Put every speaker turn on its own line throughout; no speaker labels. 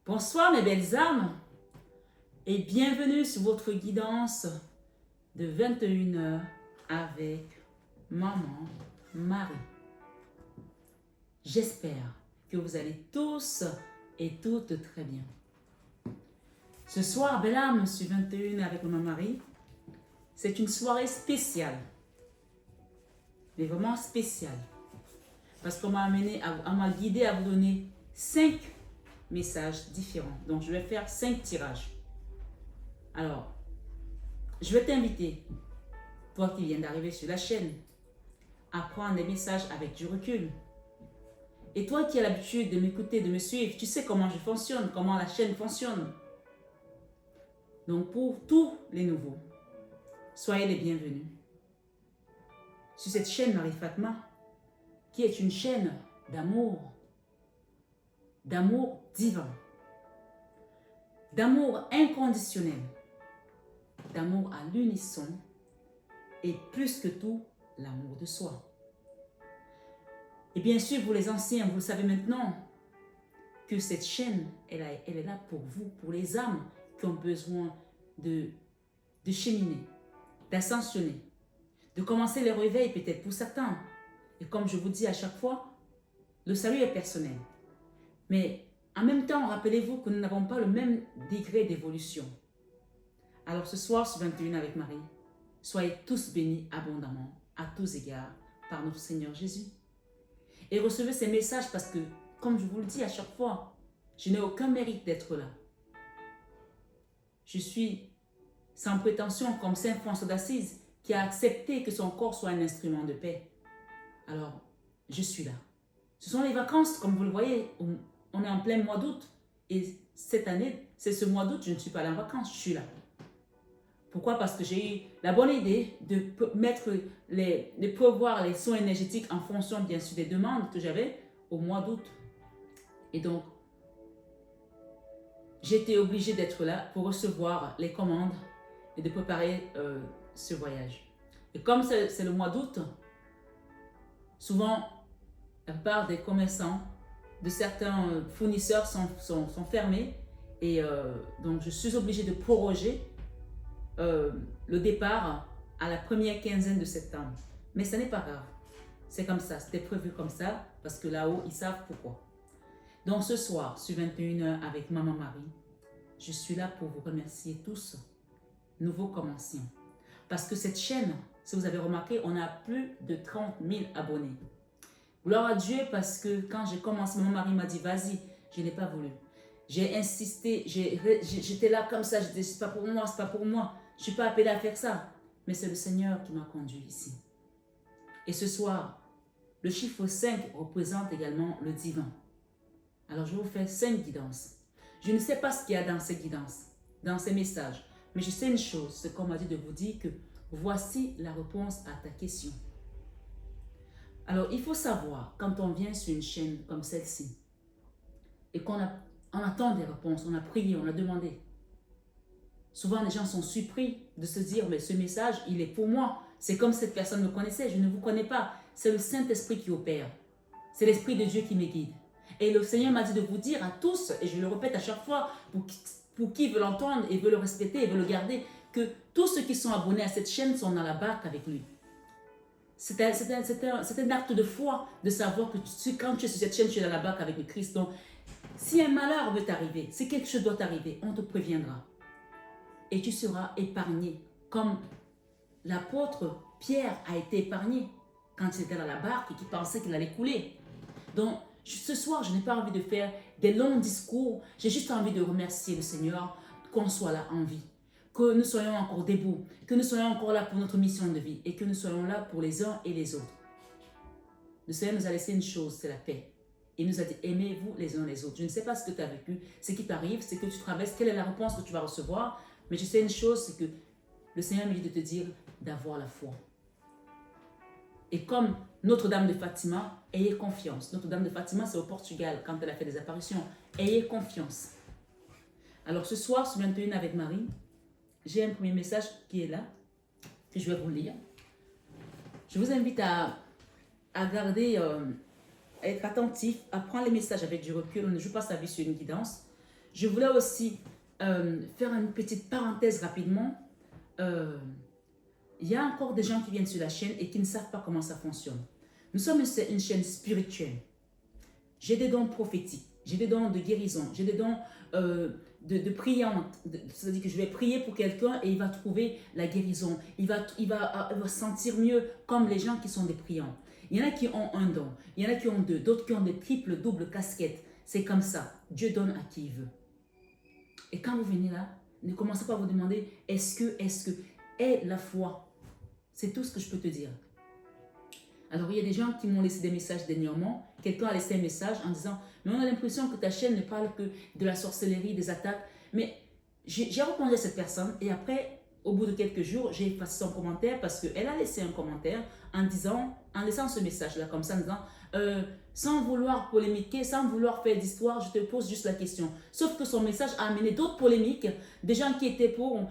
Bonsoir mes belles âmes et bienvenue sur votre guidance de 21h avec Maman Marie. J'espère que vous allez tous et toutes très bien. Ce soir, belle âme, sur 21 avec Maman Marie, c'est une soirée spéciale, mais vraiment spéciale, parce qu'on m'a guidé à vous donner 5 messages différents. Donc, je vais faire 5 tirages. Alors, je vais t'inviter, toi qui viens d'arriver sur la chaîne, à prendre des messages avec du recul. Et toi qui as l'habitude de m'écouter, de me suivre, tu sais comment je fonctionne, comment la chaîne fonctionne. Donc, pour tous les nouveaux, soyez les bienvenus sur cette chaîne Marie Fatma, qui est une chaîne d'amour divin, d'amour inconditionnel, d'amour à l'unisson et plus que tout, l'amour de soi. Et bien sûr, vous les anciens, vous le savez maintenant, que cette chaîne, elle est là pour vous, pour les âmes qui ont besoin de cheminer, d'ascensionner, de commencer le réveil peut-être pour certains. Et comme je vous dis à chaque fois, le salut est personnel. Mais en même temps, rappelez-vous que nous n'avons pas le même degré d'évolution. Alors ce soir, sur 21 avec Marie, soyez tous bénis abondamment, à tous égards, par notre Seigneur Jésus. Et recevez ces messages parce que, comme je vous le dis à chaque fois, je n'ai aucun mérite d'être là. Je suis sans prétention comme Saint François d'Assise qui a accepté que son corps soit un instrument de paix. Alors, je suis là. Ce sont les vacances, comme vous le voyez, on est en plein mois d'août. Et cette année, c'est ce mois d'août, je ne suis pas là en vacances, je suis là. Pourquoi? Parce que j'ai eu la bonne idée de mettre de prévoir les soins énergétiques en fonction, bien sûr, des demandes que j'avais au mois d'août. Et donc, j'étais obligée d'être là pour recevoir les commandes et de préparer ce voyage. Et comme c'est le mois d'août, souvent, la part des commerçants, de certains fournisseurs sont fermés. Et donc, je suis obligée de proroger le départ à la première quinzaine de septembre. Mais ce n'est pas grave. C'est comme ça. C'était prévu comme ça parce que là-haut, ils savent pourquoi. Donc, ce soir, sur 21h avec Maman Marie, je suis là pour vous remercier tous, nouveaux commenciants. Parce que cette chaîne, si vous avez remarqué, on a plus de 30 000 abonnés. Gloire à Dieu parce que quand j'ai commencé, mon mari m'a dit, vas-y, je n'ai pas voulu. J'ai insisté, j'étais là comme ça, je disais, c'est pas pour moi, c'est pas pour moi. Je ne suis pas appelée à faire ça. Mais c'est le Seigneur qui m'a conduit ici. Et ce soir, le chiffre 5 représente également le divin. Alors je vous fais 5 guidances. Je ne sais pas ce qu'il y a dans ces guidances, dans ces messages. Mais je sais une chose, c'est qu'on m'a dit de vous dire que voici la réponse à ta question. Alors, il faut savoir, quand on vient sur une chaîne comme celle-ci, et qu'on attend des réponses, on a prié, on a demandé. Souvent, les gens sont surpris de se dire, mais ce message, il est pour moi. C'est comme cette personne me connaissait, je ne vous connais pas. C'est le Saint-Esprit qui opère. C'est l'Esprit de Dieu qui me guide. Et le Seigneur m'a dit de vous dire à tous, et je le répète à chaque fois, pour qui veut l'entendre et veut le respecter et veut le garder, que tous ceux qui sont abonnés à cette chaîne sont dans la barque avec lui. C'est un acte de foi de savoir que quand tu es sur cette chaîne, tu es dans la barque avec le Christ. Donc, si un malheur veut t'arriver, si quelque chose doit t'arriver, on te préviendra. Et tu seras épargné. Comme l'apôtre Pierre a été épargné quand il était dans la barque et qu'il pensait qu'il allait couler. Donc, ce soir, je n'ai pas envie de faire des longs discours. J'ai juste envie de remercier le Seigneur qu'on soit là en vie. Que nous soyons encore debout, que nous soyons encore là pour notre mission de vie et que nous soyons là pour les uns et les autres. Le Seigneur nous a laissé une chose, c'est la paix. Il nous a dit, aimez-vous les uns les autres. Je ne sais pas ce que tu as vécu, ce qui t'arrive, ce que tu traverses, quelle est la réponse que tu vas recevoir, mais je sais une chose, c'est que le Seigneur me dit de te dire d'avoir la foi. Et comme Notre-Dame de Fatima, ayez confiance. Notre-Dame de Fatima, c'est au Portugal, quand elle a fait des apparitions. Ayez confiance. Alors ce soir, sur 21 avec Marie, j'ai un premier message qui est là, que je vais vous lire. Je vous invite à être attentif, à prendre les messages avec du recul. On ne joue pas sa vie sur une guidance. Je voulais aussi faire une petite parenthèse rapidement. Il y a encore des gens qui viennent sur la chaîne et qui ne savent pas comment ça fonctionne. Nous sommes une chaîne spirituelle. J'ai des dons prophétiques, j'ai des dons de guérison, j'ai des dons de priante. C'est-à-dire que je vais prier pour quelqu'un et il va trouver la guérison. Il va sentir mieux comme les gens qui sont des priants. Il y en a qui ont un don, il y en a qui ont deux, d'autres qui ont des triples, doubles casquettes. C'est comme ça. Dieu donne à qui il veut. Et quand vous venez là, ne commencez pas à vous demander est-ce que, est la foi. C'est tout ce que je peux te dire. Alors, il y a des gens qui m'ont laissé des messages dernièrement. Quelqu'un a laissé un message en disant « Mais on a l'impression que ta chaîne ne parle que de la sorcellerie, des attaques. » Mais j'ai répondu à cette personne et après, au bout de quelques jours, j'ai effacé son commentaire parce qu'elle a laissé un commentaire en laissant ce message-là comme ça, en disant sans vouloir polémiquer, sans vouloir faire d'histoire, je te pose juste la question. Sauf que son message a amené d'autres polémiques, des gens qui étaient pour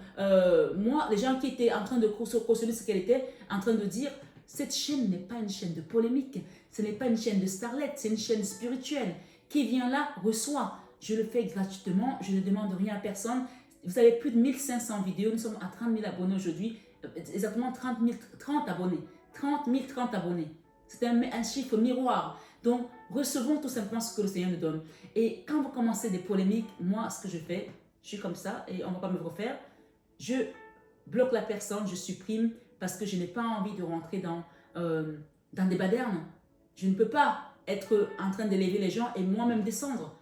moi, des gens qui étaient en train de cautionner ce qu'elle était en train de dire. Cette chaîne n'est pas une chaîne de polémique, ce n'est pas une chaîne de starlet, c'est une chaîne spirituelle. Qui vient là, reçoit. Je le fais gratuitement, je ne demande rien à personne. Vous avez plus de 1500 vidéos, nous sommes à 30 000 abonnés aujourd'hui, exactement 30 abonnés. 30 abonnés. C'est un chiffre miroir. Donc, recevons tout simplement ce que le Seigneur nous donne. Et quand vous commencez des polémiques, moi, ce que je fais, je suis comme ça et on ne va pas me refaire. Je bloque la personne, je supprime parce que je n'ai pas envie de rentrer dans des badernes. Je ne peux pas être en train d'élever les gens et moi-même descendre.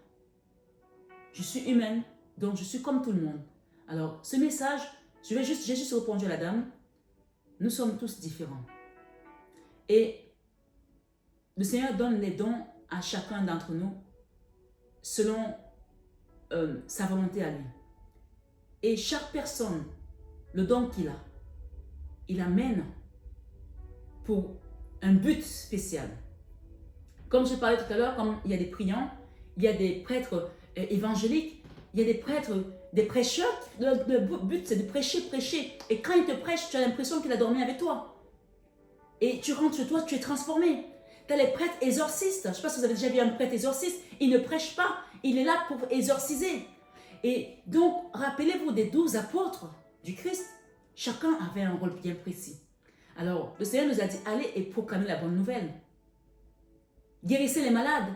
Je suis humaine, donc je suis comme tout le monde. Alors, ce message, j'ai juste répondu à la dame. Nous sommes tous différents. Et le Seigneur donne les dons à chacun d'entre nous selon sa volonté à lui. Et chaque personne, le don qu'il a, il amène pour un but spécial. Comme je parlais tout à l'heure, comme il y a des priants, il y a des prêtres évangéliques, il y a des prêtres, des prêcheurs. Le but, c'est de prêcher. Et quand il te prêche, tu as l'impression qu'il a dormi avec toi. Et tu rentres chez toi, tu es transformé. Tu as les prêtres exorcistes. Je ne sais pas si vous avez déjà vu un prêtre exorciste. Il ne prêche pas. Il est là pour exorciser. Et donc, rappelez-vous des 12 apôtres du Christ. Chacun avait un rôle bien précis. Alors, le Seigneur nous a dit, allez et proclamez la bonne nouvelle. Guérissez les malades.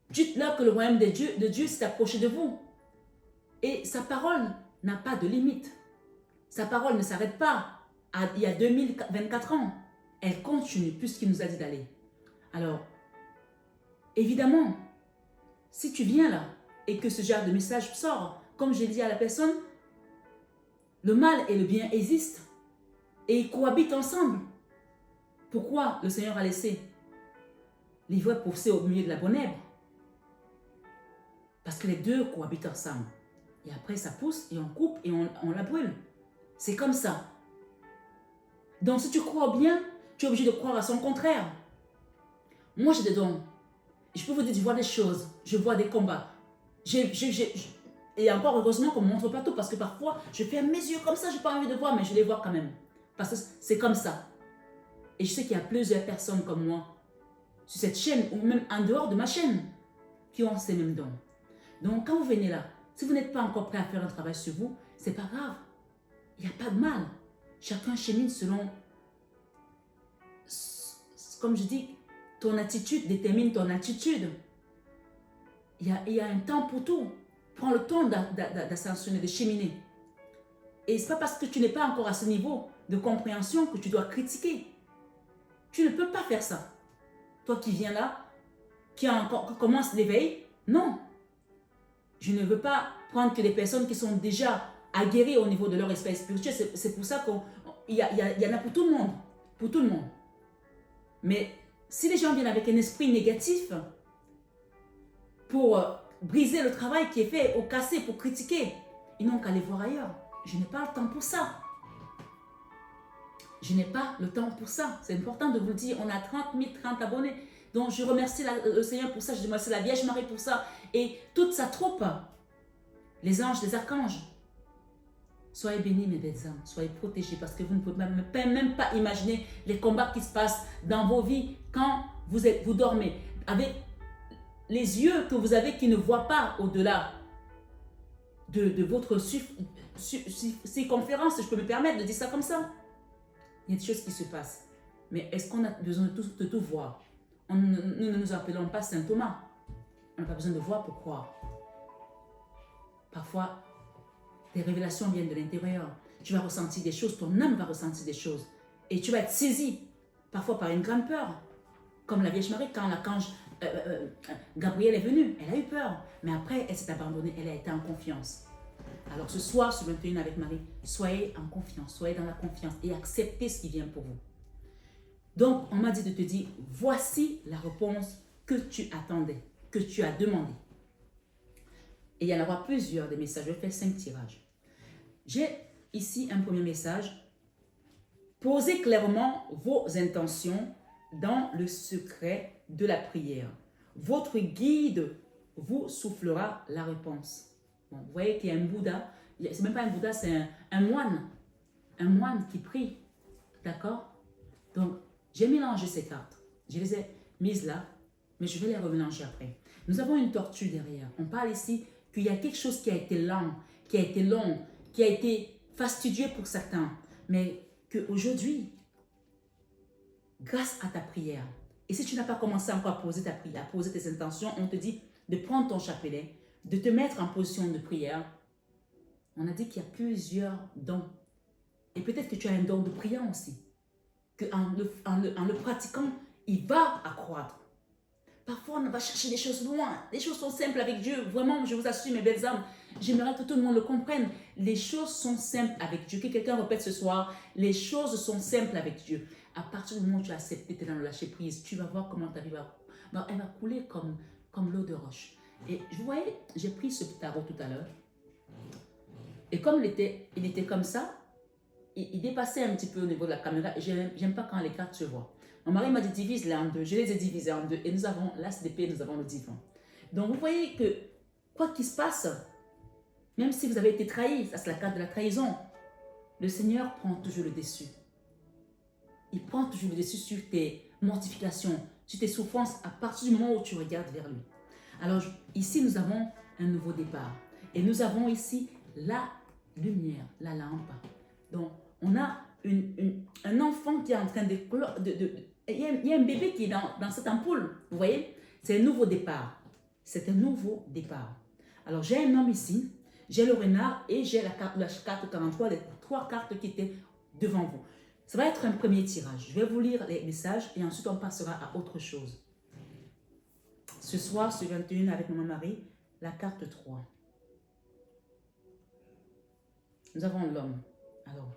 Dites-leur que le royaume de Dieu s'est approché de vous. Et sa parole n'a pas de limite. Sa parole ne s'arrête pas il y a 2024 ans. Elle continue puisqu'il nous a dit d'aller. Alors, évidemment, si tu viens là et que ce genre de message sort, comme j'ai dit à la personne, le mal et le bien existent et ils cohabitent ensemble. Pourquoi le Seigneur a laissé l'ivraie pousser au milieu de la bonne herbe? Parce que les deux cohabitent ensemble. Et après, ça pousse et on coupe et on la brûle. C'est comme ça. Donc, si tu crois bien, tu es obligé de croire à son contraire. Moi, j'ai des dons. Je peux vous dire, je vois des choses. Je vois des combats. Et encore, heureusement qu'on ne montre pas tout parce que parfois, je ferme mes yeux comme ça, je n'ai pas envie de voir, mais je les vois quand même. Parce que c'est comme ça. Et je sais qu'il y a plusieurs personnes comme moi sur cette chaîne ou même en dehors de ma chaîne qui ont ces mêmes dons. Donc, quand vous venez là, si vous n'êtes pas encore prêt à faire un travail sur vous, ce n'est pas grave. Il n'y a pas de mal. Chacun chemine selon, comme je dis, ton attitude détermine ton attitude. Il y a un temps pour tout. Prends le temps d'ascensionner, de cheminer. Et ce n'est pas parce que tu n'es pas encore à ce niveau de compréhension que tu dois critiquer. Tu ne peux pas faire ça. Toi qui viens là, qui commence l'éveil, non. Je ne veux pas prendre que des personnes qui sont déjà aguerries au niveau de leur esprit spirituel. C'est pour ça qu'il y en a pour tout le monde. Pour tout le monde. Mais si les gens viennent avec un esprit négatif pour briser le travail qui est fait, pour casser, pour critiquer, ils n'ont qu'à aller voir ailleurs. Je n'ai pas le temps pour ça. Je n'ai pas le temps pour ça. C'est important de vous le dire. On a 30 abonnés. Donc, je remercie le Seigneur pour ça. Je remercie la Vierge Marie pour ça. Et toute sa troupe. Les anges, les archanges. Soyez bénis, mes belles âmes. Soyez protégés parce que vous ne pouvez même pas imaginer les combats qui se passent dans vos vies quand vous dormez. Avec les yeux que vous avez qui ne voient pas au-delà de votre circonférence, si je peux me permettre de dire ça comme ça. Il y a des choses qui se passent. Mais est-ce qu'on a besoin de tout voir? Nous ne nous appelons pas Saint Thomas. On n'a pas besoin de voir pour croire. Parfois, des révélations viennent de l'intérieur. Tu vas ressentir des choses, ton âme va ressentir des choses. Et tu vas être saisi, parfois par une grande peur. Comme la Vierge Marie, quand Gabrielle est venue, elle a eu peur. Mais après, elle s'est abandonnée, elle a été en confiance. Alors ce soir, ce 21 avec Marie, soyez en confiance, soyez dans la confiance et acceptez ce qui vient pour vous. Donc, on m'a dit de te dire, voici la réponse que tu attendais, que tu as demandé. Et il y en aura plusieurs des messages, je vais faire 5 tirages. J'ai ici un premier message. Posez clairement vos intentions dans le secret de la prière. Votre guide vous soufflera la réponse. Bon, vous voyez qu'il y a un Bouddha, c'est même pas un Bouddha, c'est un moine qui prie. D'accord? Donc, j'ai mélangé ces cartes. Je les ai mises là, mais je vais les remélanger après. Nous avons une tortue derrière. On parle ici qu'il y a quelque chose qui a été lent, qui a été long, qui a été fastidieux pour certains, mais qu'aujourd'hui, grâce à ta prière, et si tu n'as pas commencé encore à poser ta prière, à poser tes intentions, on te dit de prendre ton chapelet, de te mettre en position de prière. On a dit qu'il y a plusieurs dons. Et peut-être que tu as un don de prière aussi. Qu'en le pratiquant, il va accroître. Parfois, on va chercher des choses loin. Les choses sont simples avec Dieu. Vraiment, je vous assure, mes belles âmes, j'aimerais que tout le monde le comprenne. Les choses sont simples avec Dieu. Que quelqu'un répète ce soir, les choses sont simples avec Dieu. À partir du moment où tu as accepté, tu es dans le lâcher prise, tu vas voir comment ta vie elle va couler comme l'eau de roche. Et vous voyez, j'ai pris ce tarot tout à l'heure. Et comme il était comme ça, il dépassait un petit peu au niveau de la caméra. Et j'aime pas quand les cartes se voient. Mon mari m'a dit divise-les en deux. Je les ai divisés en deux. Et nous avons l'as d'épée, nous avons le divan. Donc vous voyez que quoi qu'il se passe, même si vous avez été trahi, ça c'est la carte de la trahison, le Seigneur prend toujours le dessus. Il prend toujours le dessus sur tes mortifications, sur tes souffrances à partir du moment où tu regardes vers lui. Alors ici nous avons un nouveau départ. Et nous avons ici la lumière, la lampe. Donc on a un enfant qui est en train il y a un bébé qui est dans cette ampoule, vous voyez? C'est un nouveau départ. C'est un nouveau départ. Alors, j'ai un homme ici, j'ai le renard et j'ai la carte 43, les 3 cartes qui étaient devant vous. Ça va être un premier tirage. Je vais vous lire les messages et ensuite on passera à autre chose. Ce soir, ce 21 avec Maman Marie, la carte 3. Nous avons l'homme. Alors,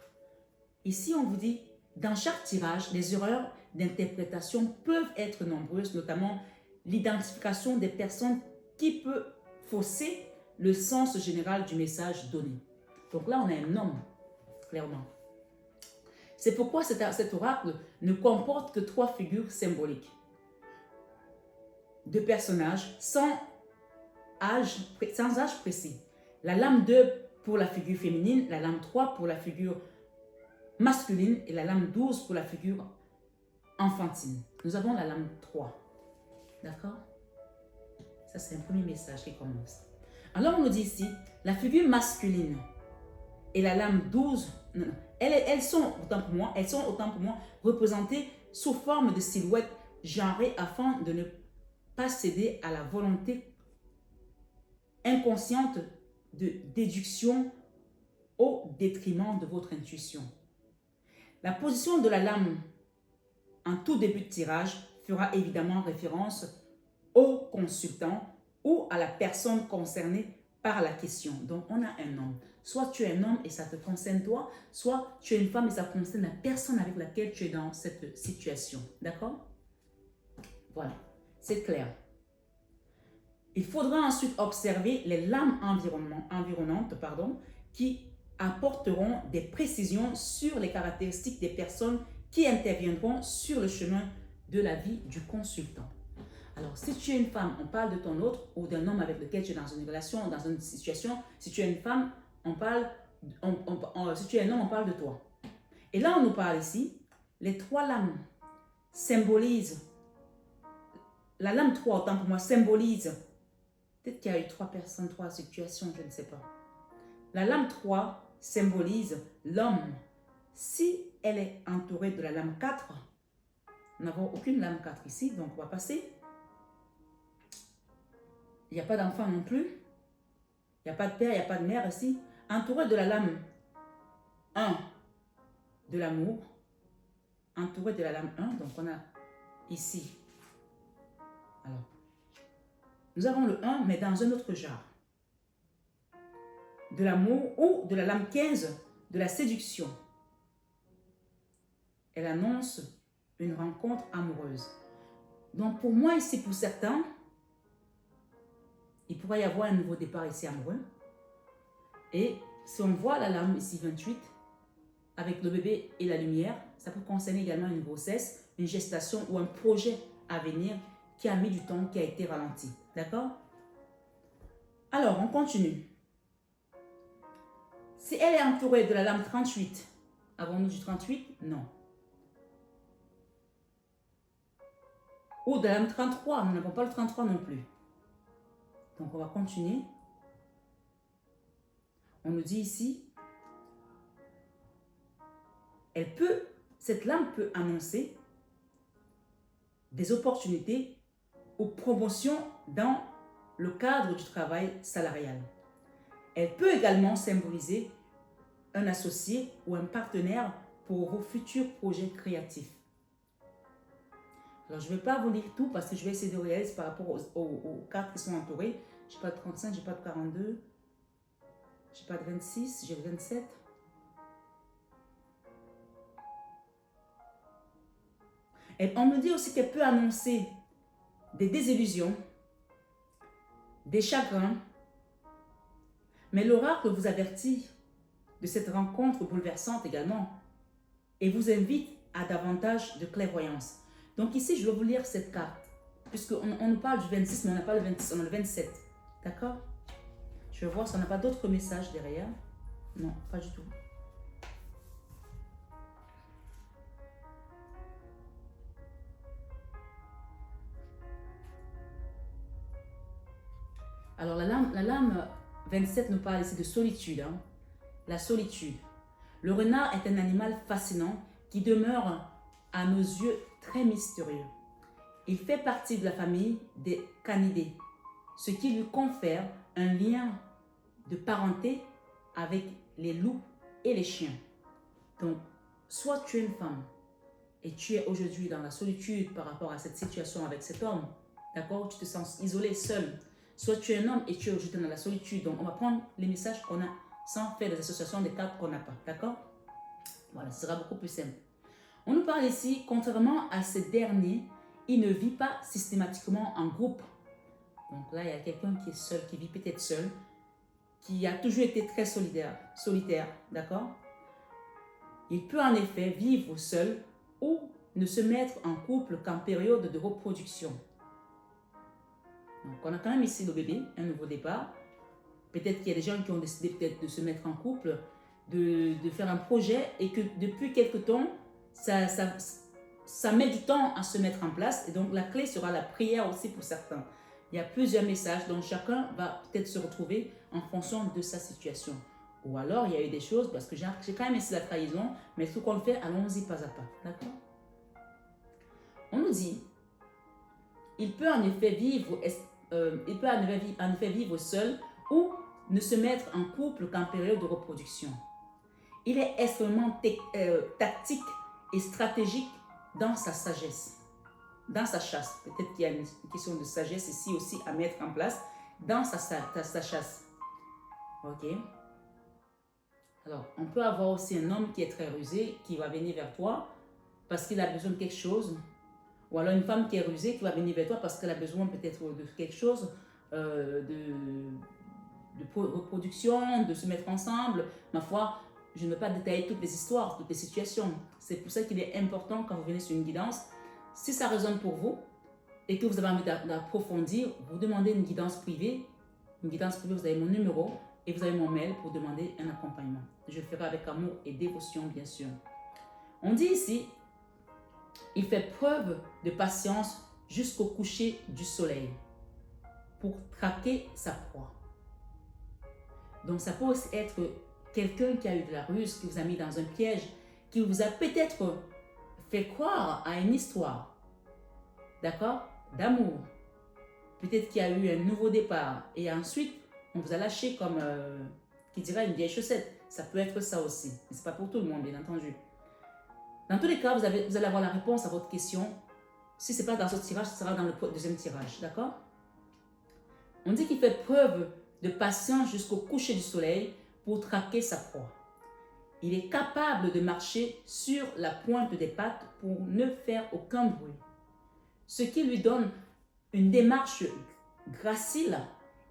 ici, on vous dit, dans chaque tirage, les erreurs d'interprétation peuvent être nombreuses, notamment l'identification des personnes qui peut fausser le sens général du message donné. Donc là, on a un homme, clairement. C'est pourquoi cet oracle ne comporte que 3 figures symboliques de personnages sans âge précis. La lame 2 pour la figure féminine, la lame 3 pour la figure masculine et la lame 12 pour la figure enfantine. Nous avons la lame 3. D'accord? Ça, c'est un premier message qui commence. Alors, on nous dit ici, la figure masculine et la lame 12, elles sont, autant pour moi, représentées sous forme de silhouettes genrées afin de ne pas céder à la volonté inconsciente de déduction au détriment de votre intuition. La position de la lame en tout début de tirage fera évidemment référence au consultant ou à la personne concernée par la question. Donc, on a un homme. Soit tu es un homme et ça te concerne toi, soit tu es une femme et ça concerne la personne avec laquelle tu es dans cette situation. D'accord? Voilà, c'est clair. Il faudra ensuite observer les lames environnantes qui apporteront des précisions sur les caractéristiques des personnes qui interviendront sur le chemin de la vie du consultant. Alors, si tu es une femme, on parle de ton autre ou d'un homme avec lequel tu es dans une relation, dans une situation. Si tu es une femme, si tu es un homme, on parle de toi. Et là, on nous parle ici, les 3 lames symbolisent la lame 3, autant pour moi, symbolise, peut-être qu'il y a eu 3 personnes, 3 situations, je ne sais pas. La lame 3 symbolise l'homme. Si elle est entourée de la lame 4, nous n'avons aucune lame 4 ici, donc on va passer. Il n'y a pas d'enfant non plus. Il n'y a pas de père, il n'y a pas de mère ici. Entourée de la lame 1 de l'amour, entourée de la lame 1, donc on a ici. Alors, nous avons le 1, mais dans un autre genre. De l'amour ou de la lame 15 de la séduction. Elle annonce une rencontre amoureuse. Donc pour moi ici, pour certains, il pourrait y avoir un nouveau départ ici amoureux. Et si on voit la lame ici 28, avec le bébé et la lumière, ça peut concerner également une grossesse, une gestation ou un projet à venir qui a mis du temps, qui a été ralenti. D'accord? Alors, on continue. Si elle est entourée de la lame 38, avons-nous du 38? Non. Ou de la lame 33, nous n'avons pas le 33 non plus. Donc, on va continuer. On nous dit ici, cette lame peut annoncer des opportunités ou promotions dans le cadre du travail salarial. Elle peut également symboliser un associé ou un partenaire pour vos futurs projets créatifs. Alors, je ne vais pas vous lire tout parce que je vais essayer de réaliser par rapport aux cartes qui sont entourées. Je n'ai pas de 35, je n'ai pas de 42, je n'ai pas de 26, j'ai 27. Et on me dit aussi qu'elle peut annoncer des désillusions, des chagrins, mais l'oracle vous avertit de cette rencontre bouleversante également et vous invite à davantage de clairvoyance. Donc ici, je vais vous lire cette carte, puisqu'on nous parle du 26, mais on n'a pas le 26, on a le 27. D'accord? Je vais voir si on n'a pas d'autres messages derrière. Non, pas du tout. Alors la lame 27 nous parle ici de solitude. Hein? La solitude. Le renard est un animal fascinant qui demeure à nos yeux très mystérieux. Il fait partie de la famille des canidés, ce qui lui confère un lien de parenté avec les loups et les chiens. Donc, soit tu es une femme et tu es aujourd'hui dans la solitude par rapport à cette situation avec cet homme, d'accord, tu te sens isolé, seul. Soit tu es un homme et tu es aujourd'hui dans la solitude. Donc, on va prendre les messages qu'on a sans faire des associations des cartes qu'on n'a pas, d'accord? Voilà, ce sera beaucoup plus simple. On nous parle ici, contrairement à ces derniers, il ne vit pas systématiquement en groupe. Donc là, il y a quelqu'un qui est seul, qui vit peut-être seul, qui a toujours été très solitaire, d'accord? Il peut en effet vivre seul ou ne se mettre en couple qu'en période de reproduction. Donc on a quand même ici le bébé, un nouveau départ. Peut-être qu'il y a des gens qui ont décidé peut-être de se mettre en couple, de faire un projet et que depuis quelque temps, ça met du temps à se mettre en place. Et donc la clé sera la prière aussi pour certains. Il y a plusieurs messages dont chacun va peut-être se retrouver en fonction de sa situation. Ou alors il y a eu des choses, parce que j'ai quand même ici la trahison, mais ce qu'on le fait, allons-y pas à pas. D'accord? On nous dit, il peut en effet vivre seul ou ne se mettre en couple qu'en période de reproduction. Il est extrêmement tactique et stratégique dans sa sagesse, dans sa chasse. Peut-être qu'il y a une question de sagesse ici aussi à mettre en place dans sa chasse. Ok? Alors, on peut avoir aussi un homme qui est très rusé, qui va venir vers toi parce qu'il a besoin de quelque chose. Ou alors une femme qui est rusée qui va venir vers toi parce qu'elle a besoin peut-être de quelque chose, de reproduction, de se mettre ensemble. Ma foi, je ne vais pas détailler toutes les histoires, toutes les situations. C'est pour ça qu'il est important quand vous venez sur une guidance, si ça résonne pour vous et que vous avez envie d'approfondir, vous demandez une guidance privée. Une guidance privée, vous avez mon numéro et vous avez mon mail pour demander un accompagnement. Je le ferai avec amour et dévotion, bien sûr. On dit ici, il fait preuve de patience jusqu'au coucher du soleil pour traquer sa proie. Donc ça peut aussi être quelqu'un qui a eu de la ruse, qui vous a mis dans un piège, qui vous a peut-être fait croire à une histoire, d'accord, d'amour. Peut-être qu'il y a eu un nouveau départ et ensuite on vous a lâché comme, qui dirait, une vieille chaussette. Ça peut être ça aussi, mais ce n'est pas pour tout le monde, bien entendu. Dans tous les cas, vous allez avoir la réponse à votre question. Si ce n'est pas dans ce tirage, ce sera dans le deuxième tirage, d'accord? On dit qu'il fait preuve de patience jusqu'au coucher du soleil pour traquer sa proie. Il est capable de marcher sur la pointe des pattes pour ne faire aucun bruit, ce qui lui donne une démarche gracile.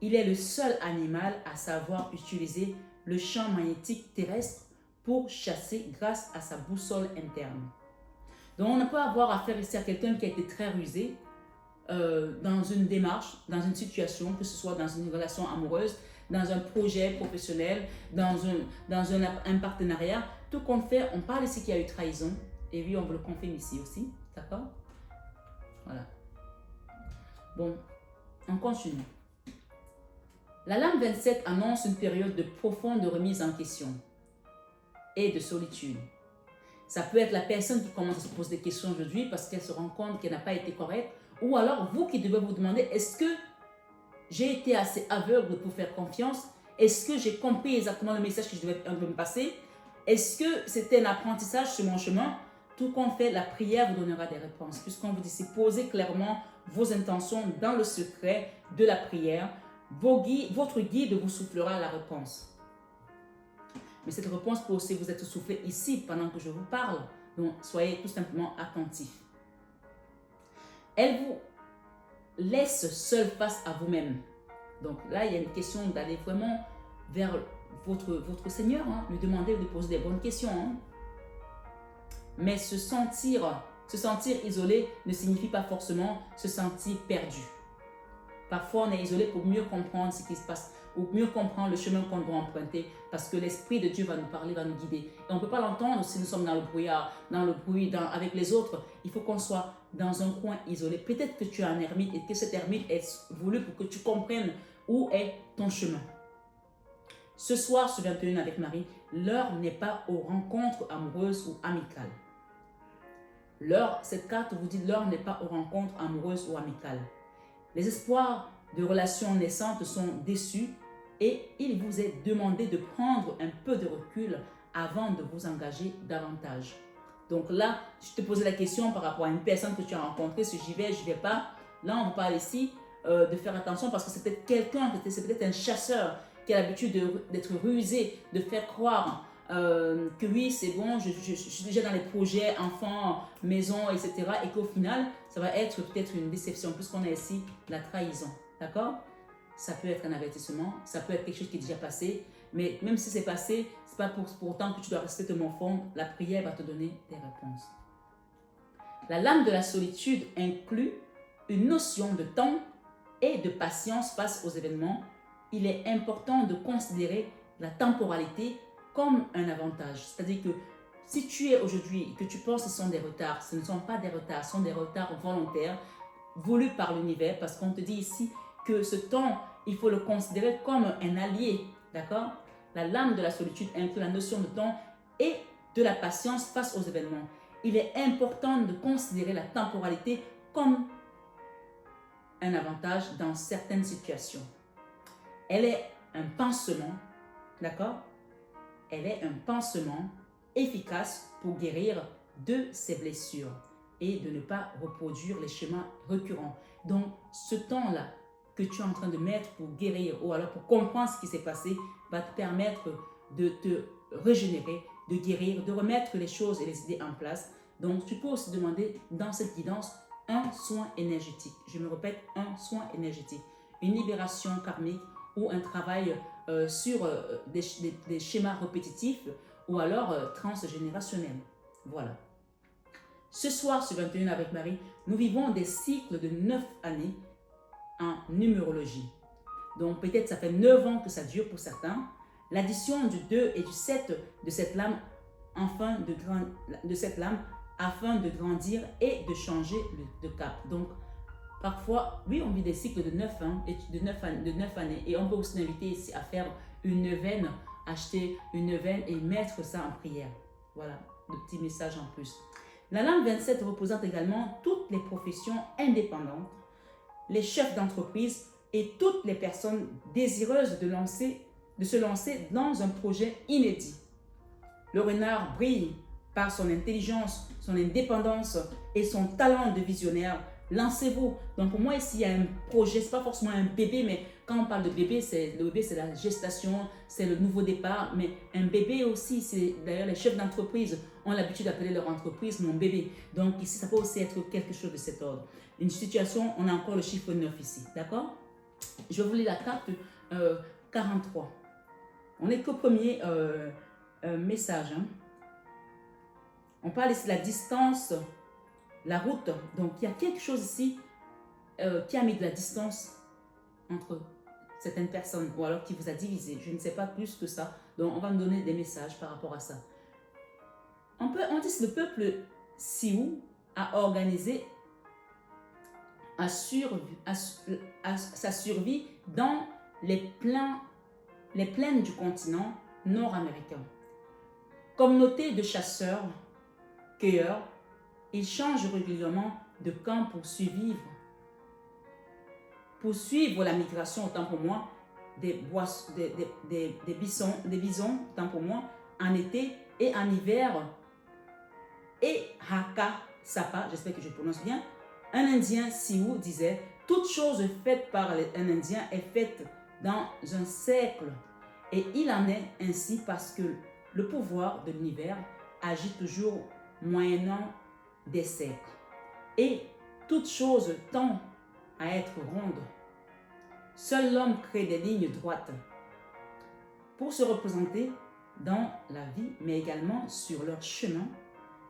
Il est le seul animal à savoir utiliser le champ magnétique terrestre pour chasser grâce à sa boussole interne. Donc on peut avoir affaire ici à quelqu'un qui a été très rusé dans une démarche, dans une situation, que ce soit dans une relation amoureuse, dans un projet professionnel, dans un partenariat. Tout compte fait, on parle ici qu'il y a eu trahison. Et oui, on vous le confirme ici aussi. D'accord? Voilà. Bon, on continue. La lame 27 annonce une période de profonde remise en question et de solitude. Ça peut être la personne qui commence à se poser des questions aujourd'hui parce qu'elle se rend compte qu'elle n'a pas été correcte, ou alors vous qui devez vous demander, est-ce que j'ai été assez aveugle pour faire confiance? Est-ce que j'ai compris exactement le message que je devais me passer? Est-ce que c'était un apprentissage sur mon chemin? Tout compte fait, la prière vous donnera des réponses, puisqu'on vous dit, c'est poser clairement vos intentions dans le secret de la prière. Votre guide vous soufflera la réponse. Mais cette réponse peut aussi vous être soufflée ici pendant que je vous parle. Donc, soyez tout simplement attentifs. Elle vous laisse seul face à vous-même. Donc là, il y a une question d'aller vraiment vers votre Seigneur, hein, lui demander de poser des bonnes questions. Hein. Mais se sentir isolé ne signifie pas forcément se sentir perdu. Parfois, on est isolé pour mieux comprendre ce qui se passe, ou mieux comprendre le chemin qu'on doit emprunter, parce que l'Esprit de Dieu va nous parler, va nous guider. Et on ne peut pas l'entendre si nous sommes dans le brouillard, dans le bruit, avec les autres. Il faut qu'on soit dans un coin isolé. Peut-être que tu es un ermite et que cet ermite est voulu pour que tu comprennes où est ton chemin. Ce soir, sur 21 avec Marie, l'heure n'est pas aux rencontres amoureuses ou amicales. Cette carte vous dit l'heure n'est pas aux rencontres amoureuses ou amicales. Les espoirs de relations naissantes sont déçus et il vous est demandé de prendre un peu de recul avant de vous engager davantage. Donc là, je te posais la question par rapport à une personne que tu as rencontrée, si j'y vais, je ne vais pas. Là, on vous parle ici de faire attention parce que c'est peut-être quelqu'un, c'est peut-être un chasseur qui a l'habitude d'être rusé, de faire croire que oui, c'est bon, je suis déjà dans les projets, enfants, maison, etc. Et qu'au final, ça va être peut-être une déception, puisqu'on a ici la trahison. D'accord? Ça peut être un avertissement, ça peut être quelque chose qui est déjà passé, mais même si c'est passé, ce n'est pas pour autant que tu dois rester te morfondre. La prière va te donner des réponses. La lame de la solitude inclut une notion de temps et de patience face aux événements. Il est important de considérer la temporalité comme un avantage. C'est-à-dire que si tu es aujourd'hui et que tu penses que ce sont des retards, ce ne sont pas des retards, ce sont des retards volontaires, voulus par l'univers, parce qu'on te dit ici que ce temps, il faut le considérer comme un allié, d'accord? La lame de la solitude inclut la notion de temps et de la patience face aux événements. Il est important de considérer la temporalité comme un avantage dans certaines situations. Elle est un pansement, d'accord? Elle est un pansement efficace pour guérir de ces blessures et de ne pas reproduire les schémas récurrents. Donc, ce temps-là que tu es en train de mettre pour guérir ou alors pour comprendre ce qui s'est passé va te permettre de te régénérer, de guérir, de remettre les choses et les idées en place. Donc, tu peux aussi demander dans cette guidance un soin énergétique. Je me répète, un soin énergétique. Une libération karmique ou un travail sur des schémas répétitifs ou alors transgénérationnels. Voilà. Ce soir, sur 21 avec Marie, nous vivons des cycles de 9 années en numérologie. Donc peut-être ça fait 9 ans que ça dure pour certains. L'addition du 2 et du 7 de cette lame afin de grandir et de changer de cap. Donc Parfois, oui, on vit des cycles de 9 ans, de 9 années. Et on peut aussi inviter ici à faire une neuvaine, acheter une neuvaine et mettre ça en prière. Voilà, le petit message en plus. La lame 27 représente également toutes les professions indépendantes, les chefs d'entreprise et toutes les personnes désireuses de se lancer dans un projet inédit. Le renard brille par son intelligence, son indépendance et son talent de visionnaire. Lancez-vous. Donc pour moi ici il y a un projet, c'est pas forcément un bébé, mais quand on parle de bébé, le bébé c'est la gestation, c'est le nouveau départ, mais un bébé aussi, c'est d'ailleurs les chefs d'entreprise ont l'habitude d'appeler leur entreprise mon bébé. Donc ici ça peut aussi être quelque chose de cet ordre. Une situation, on a encore le chiffre 9 ici, d'accord? Je vais vous lire la carte 43. On n'est qu'au premier message. Hein. On parle ici de la distance, la route. Donc, il y a quelque chose ici qui a mis de la distance entre certaines personnes ou alors qui vous a divisé. Je ne sais pas plus que ça. Donc, on va me donner des messages par rapport à ça. On dit que le peuple Sioux a organisé sa survie dans les plaines du continent nord-américain. Communauté de chasseurs, cueilleurs, ils changent régulièrement de camp pour suivre la migration, autant pour moi, des bisons, autant pour moi, en été et en hiver. Et Haka Sapa, j'espère que je prononce bien, un Indien Sioux disait « Toute chose faite par un Indien est faite dans un cercle. » Et il en est ainsi parce que le pouvoir de l'univers agit toujours moyennant des cercles. Et toute chose tend à être ronde. Seul l'homme crée des lignes droites pour se représenter dans la vie, mais également sur leur chemin.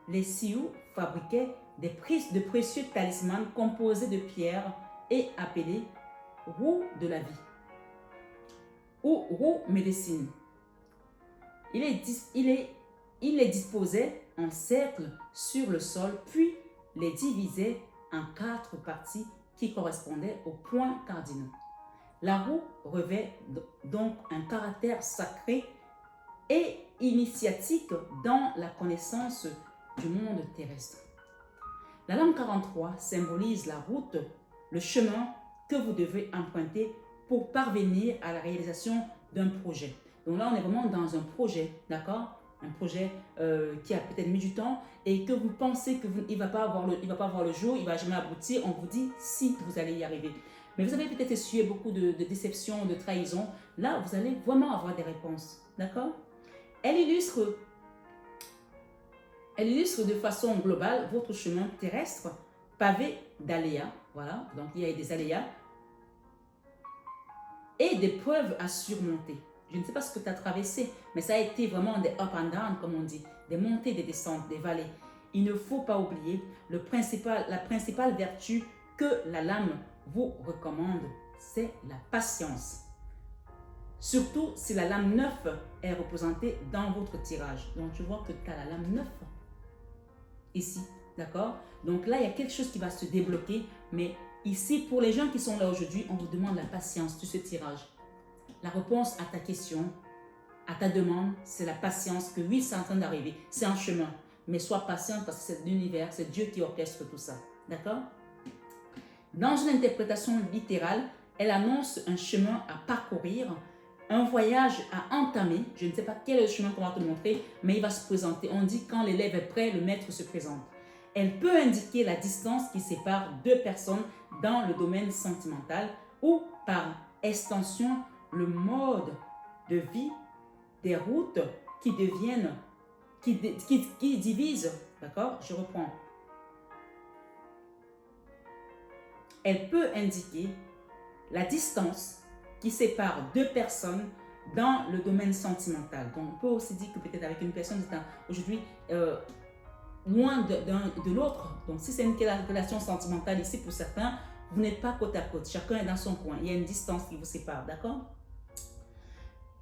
Les Sioux fabriquaient de précieux talismans composés de pierres et appelés roues de la vie ou roues médecine. Il les disposait en cercle sur le sol, puis les divisait en 4 parties qui correspondaient aux points cardinaux. La roue revêt donc un caractère sacré et initiatique dans la connaissance du monde terrestre. La lame 43 symbolise la route, le chemin que vous devez emprunter pour parvenir à la réalisation d'un projet. Donc là, on est vraiment dans un projet, d'accord? Un projet qui a peut-être mis du temps et que vous pensez qu'il ne va pas avoir le jour, il ne va jamais aboutir. On vous dit si vous allez y arriver. Mais vous avez peut-être essuyé beaucoup de déceptions, de trahisons. Là, vous allez vraiment avoir des réponses, d'accord? Elle illustre de façon globale votre chemin terrestre pavé d'aléas. Voilà, donc il y a des aléas et des preuves à surmonter. Je ne sais pas ce que tu as traversé, mais ça a été vraiment des up and down, comme on dit, des montées, des descentes, des vallées. Il ne faut pas oublier la principale vertu que la lame vous recommande, c'est la patience. Surtout si la lame 9 est représentée dans votre tirage. Donc, tu vois que tu as la lame 9 ici, d'accord? Donc là, il y a quelque chose qui va se débloquer, mais ici, pour les gens qui sont là aujourd'hui, on vous demande la patience de ce tirage. La réponse à ta question, à ta demande, c'est la patience que oui, c'est en train d'arriver, c'est un chemin. Mais sois patient parce que c'est l'univers, c'est Dieu qui orchestre tout ça, d'accord? Dans une interprétation littérale, elle annonce un chemin à parcourir, un voyage à entamer. Je ne sais pas quel est le chemin qu'on va te montrer, mais il va se présenter. On dit quand l'élève est prêt, le maître se présente. Elle peut indiquer la distance qui sépare 2 personnes dans le domaine sentimental ou par extension le mode de vie, des routes qui divisent. D'accord? Je reprends. Elle peut indiquer la distance qui sépare 2 personnes dans le domaine sentimental. Donc, on peut aussi dire que peut-être avec une personne, vous êtes aujourd'hui loin de l'autre. Donc, si c'est une relation sentimentale ici pour certains, vous n'êtes pas côte à côte. Chacun est dans son coin. Il y a une distance qui vous sépare, d'accord?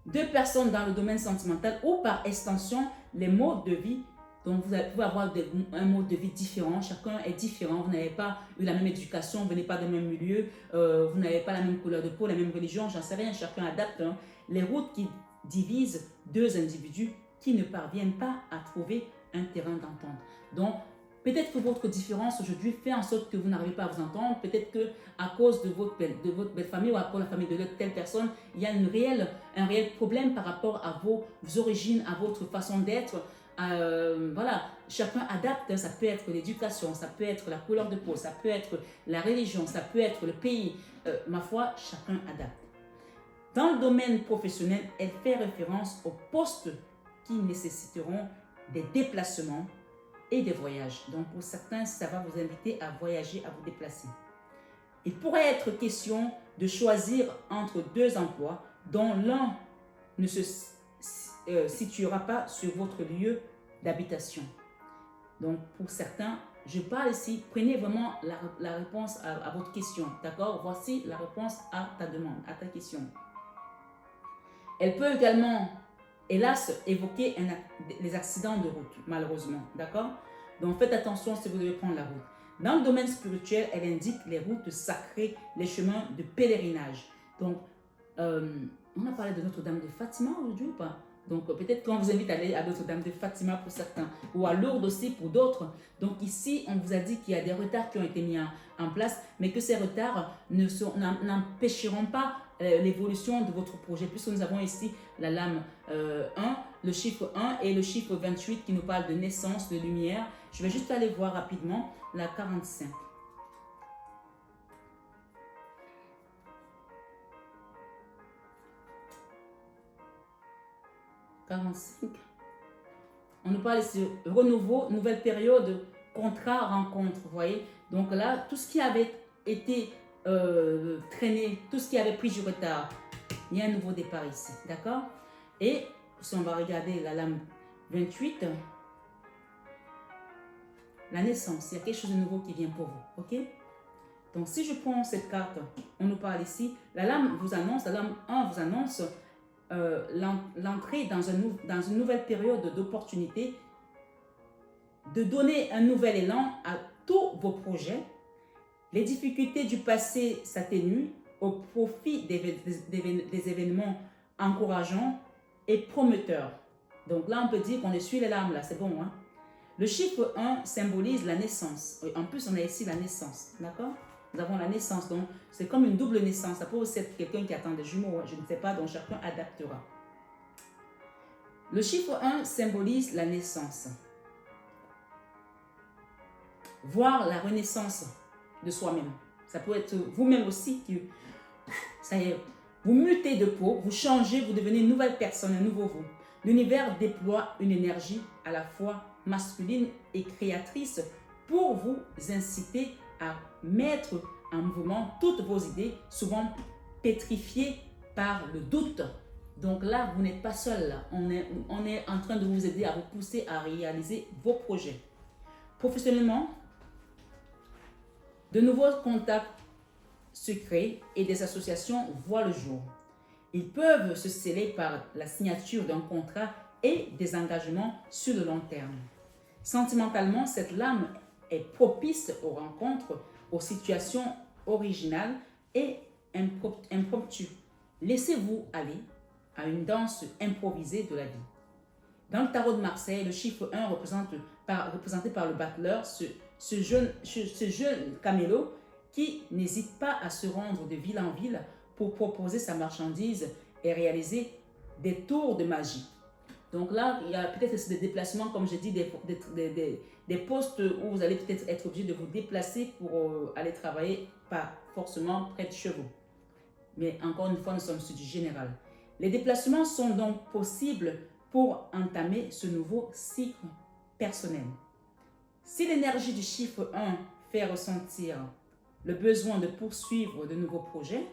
2 personnes dans le domaine sentimental ou par extension, les modes de vie Donc, vous pouvez avoir un mode de vie différent. Chacun est différent. Vous n'avez pas eu la même éducation, vous venez pas du même milieu, vous n'avez pas la même couleur de peau, la même religion, j'en sais rien. Chacun adapte, hein. Les routes qui divisent deux individus qui ne parviennent pas à trouver un terrain d'entente. Donc, peut-être que votre différence aujourd'hui fait en sorte que vous n'arrivez pas à vous entendre. Peut-être qu'à cause de votre belle famille ou à cause de la famille de telle personne, il y a un réel problème par rapport à vos origines, à votre façon d'être. Voilà, chacun adapte. Ça peut être l'éducation, ça peut être la couleur de peau, ça peut être la religion, ça peut être le pays. Ma foi, chacun adapte. Dans le domaine professionnel, elle fait référence aux postes qui nécessiteront des déplacements et des voyages. Donc pour certains, ça va vous inviter à voyager, à vous déplacer. Il pourrait être question de choisir entre deux emplois dont l'un ne se situera pas sur votre lieu d'habitation. Donc pour certains, je parle ici, prenez vraiment la réponse à votre question, d'accord? Voici la réponse à ta demande, à ta question. Elle peut également, hélas, évoquer les accidents de route, malheureusement, d'accord? Donc faites attention si vous devez prendre la route. Dans le domaine spirituel, elle indique les routes sacrées, les chemins de pèlerinage. Donc, on a parlé de Notre-Dame de Fatima aujourd'hui ou pas? Donc, peut-être qu'on vous invite à aller à Notre-Dame de Fatima pour certains, ou à Lourdes aussi pour d'autres. Donc, ici, on vous a dit qu'il y a des retards qui ont été mis en place, mais que ces retards n'empêcheront pas l'évolution de votre projet, puisque nous avons ici la lame 1, le chiffre 1 et le chiffre 28 qui nous parle de naissance, de lumière. Je vais juste aller voir rapidement la 45. On nous parle ici de renouveau, nouvelle période, contrat, rencontre, vous voyez. Donc là, tout ce qui avait été traîné, tout ce qui avait pris du retard, il y a un nouveau départ ici, d'accord? Et si on va regarder la lame 28, la naissance, il y a quelque chose de nouveau qui vient pour vous, ok? Donc si je prends cette carte, on nous parle ici, la lame vous annonce, la lame 1 vous annonce l'entrée dans une nouvelle période d'opportunité, de donner un nouvel élan à tous vos projets. Les difficultés du passé s'atténuent au profit des événements encourageants et prometteurs. Donc là, on peut dire qu'on essuie les larmes, là, c'est bon, hein? Le chiffre 1 symbolise la naissance. En plus, on a ici la naissance, d'accord? Nous avons la naissance, donc c'est comme une double naissance. Ça peut aussi être quelqu'un qui attend des jumeaux, je ne sais pas, donc chacun adaptera. Le chiffre 1 symbolise la naissance. Voir la renaissance de soi-même. Ça peut être vous-même aussi qui, ça y est, vous mutez de peau, vous changez, vous devenez une nouvelle personne, un nouveau vous. L'univers déploie une énergie à la fois masculine et créatrice pour vous inciter à mettre en mouvement toutes vos idées, souvent pétrifiées par le doute. Donc là, vous n'êtes pas seul. Là. On est en train de vous aider à vous pousser à réaliser vos projets. Professionnellement, de nouveaux contacts se créent et des associations voient le jour. Ils peuvent se sceller par la signature d'un contrat et des engagements sur le long terme. Sentimentalement, cette lame est propice aux rencontres, aux situations originales et impromptues. Laissez-vous aller à une danse improvisée de la vie. Dans le tarot de Marseille, le chiffre 1 représenté par le battleur, ce jeune camélo qui n'hésite pas à se rendre de ville en ville pour proposer sa marchandise et réaliser des tours de magie. Donc là, il y a peut-être des déplacements, comme je dis, des postes où vous allez peut-être être obligé de vous déplacer pour aller travailler, pas forcément près de chez vous. Mais encore une fois, nous sommes sur du général. Les déplacements sont donc possibles pour entamer ce nouveau cycle personnel. Si l'énergie du chiffre 1 fait ressentir le besoin de poursuivre de nouveaux projets,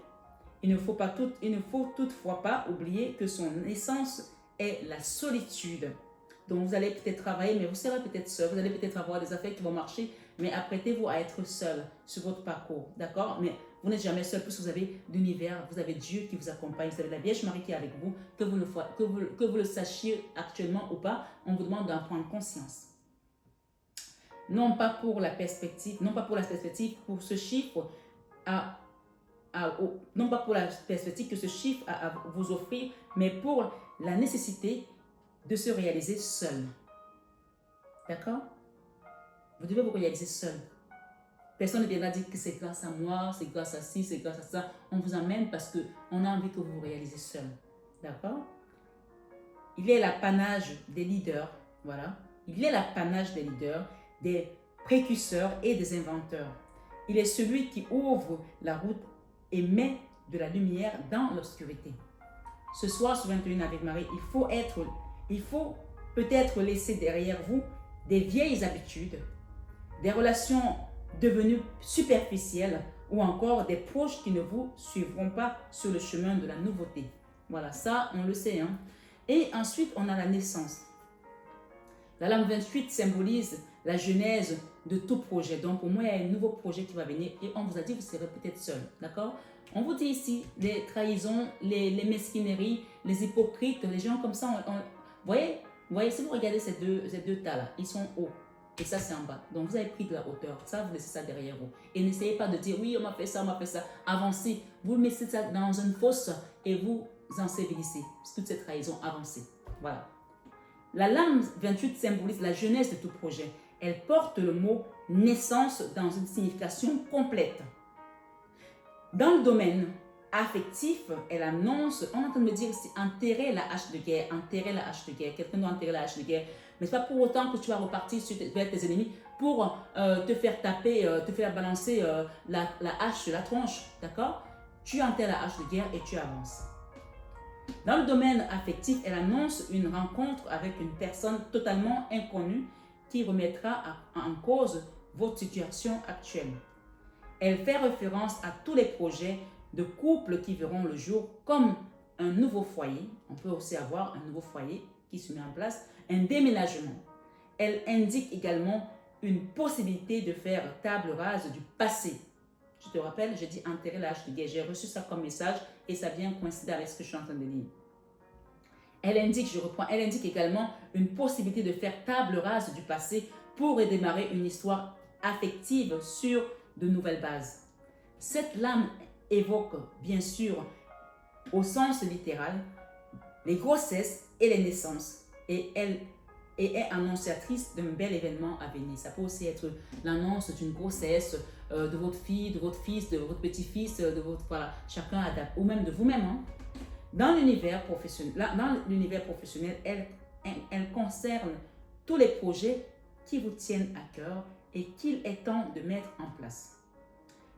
il ne faut toutefois pas oublier que son essence est la solitude. Donc vous allez peut-être travailler, mais vous serez peut-être seul. Vous allez peut-être avoir des affaires qui vont marcher, mais apprêtez-vous à être seul sur votre parcours. D'accord? Mais vous n'êtes jamais seul puisque vous avez l'univers, vous avez Dieu qui vous accompagne, vous avez la Vierge Marie qui est avec vous, que vous le sachiez actuellement ou pas, on vous demande d'en prendre conscience. non pas pour la perspective, pour ce chiffre, non pas pour la perspective que ce chiffre a à vous offrir, mais pour la nécessité de se réaliser seul. D'accord? Vous devez vous réaliser seul. Personne ne viendra dire que c'est grâce à moi, c'est grâce à ci, c'est grâce à ça. On vous emmène parce qu'on a envie que vous vous réalisez seul. D'accord? Il est l'apanage des leaders, voilà. Il est l'apanage des leaders, des précurseurs et des inventeurs. Il est celui qui ouvre la route et met de la lumière dans l'obscurité. Ce soir, sur 21 avec Marie, il faut peut-être laisser derrière vous des vieilles habitudes, des relations devenues superficielles ou encore des proches qui ne vous suivront pas sur le chemin de la nouveauté. Voilà, ça, on le sait. Hein? Et ensuite, on a la naissance. La lame 28 symbolise la genèse de tout projet. Donc, pour moi, il y a un nouveau projet qui va venir et on vous a dit que vous serez peut-être seul. D'accord? On vous dit ici, les trahisons, les mesquineries, les hypocrites, les gens comme ça. Vous voyez, si vous regardez ces deux tas-là, ils sont hauts. Et ça, c'est en bas. Donc, vous avez pris de la hauteur. Ça, vous laissez ça derrière vous. Et n'essayez pas de dire, oui, on m'a fait ça, on m'a fait ça. Avancez. Vous mettez ça dans une fosse et vous ensevelissez toute cette trahison. Avancez. Voilà. La lame 28 symbolise la jeunesse de tout projet. Elle porte le mot naissance dans une signification complète. Dans le domaine affectif, elle annonce, on est en train de me dire ici, enterrer la hache de guerre, enterrer la hache de guerre. Quelqu'un doit enterrer la hache de guerre. Mais ce n'est pas pour autant que tu vas repartir vers tes ennemis pour te faire taper, te faire balancer la hache sur la tronche. D'accord? Tu enterres la hache de guerre et tu avances. Dans le domaine affectif, elle annonce une rencontre avec une personne totalement inconnue qui remettra en cause votre situation actuelle. Elle fait référence à tous les projets de couple qui verront le jour comme un nouveau foyer. On peut aussi avoir un nouveau foyer qui se met en place, un déménagement. Elle indique également une possibilité de faire table rase du passé. Je te rappelle, j'ai dit enterrer la hache de guerre. J'ai reçu ça comme message et ça vient coïncider avec ce que je suis en train de lire. Elle indique, je reprends, elle indique également une possibilité de faire table rase du passé pour redémarrer une histoire affective sur de nouvelles bases. Cette lame évoque, bien sûr, au sens littéral, les grossesses et les naissances et elle est annonciatrice d'un bel événement à venir. Ça peut aussi être l'annonce d'une grossesse de votre fille, de votre fils, de votre petit-fils, de votre, voilà, chacun adapte, ou même de vous-même. Hein. Dans l'univers professionnel, elle concerne tous les projets qui vous tiennent à cœur et qu'il est temps de mettre en place.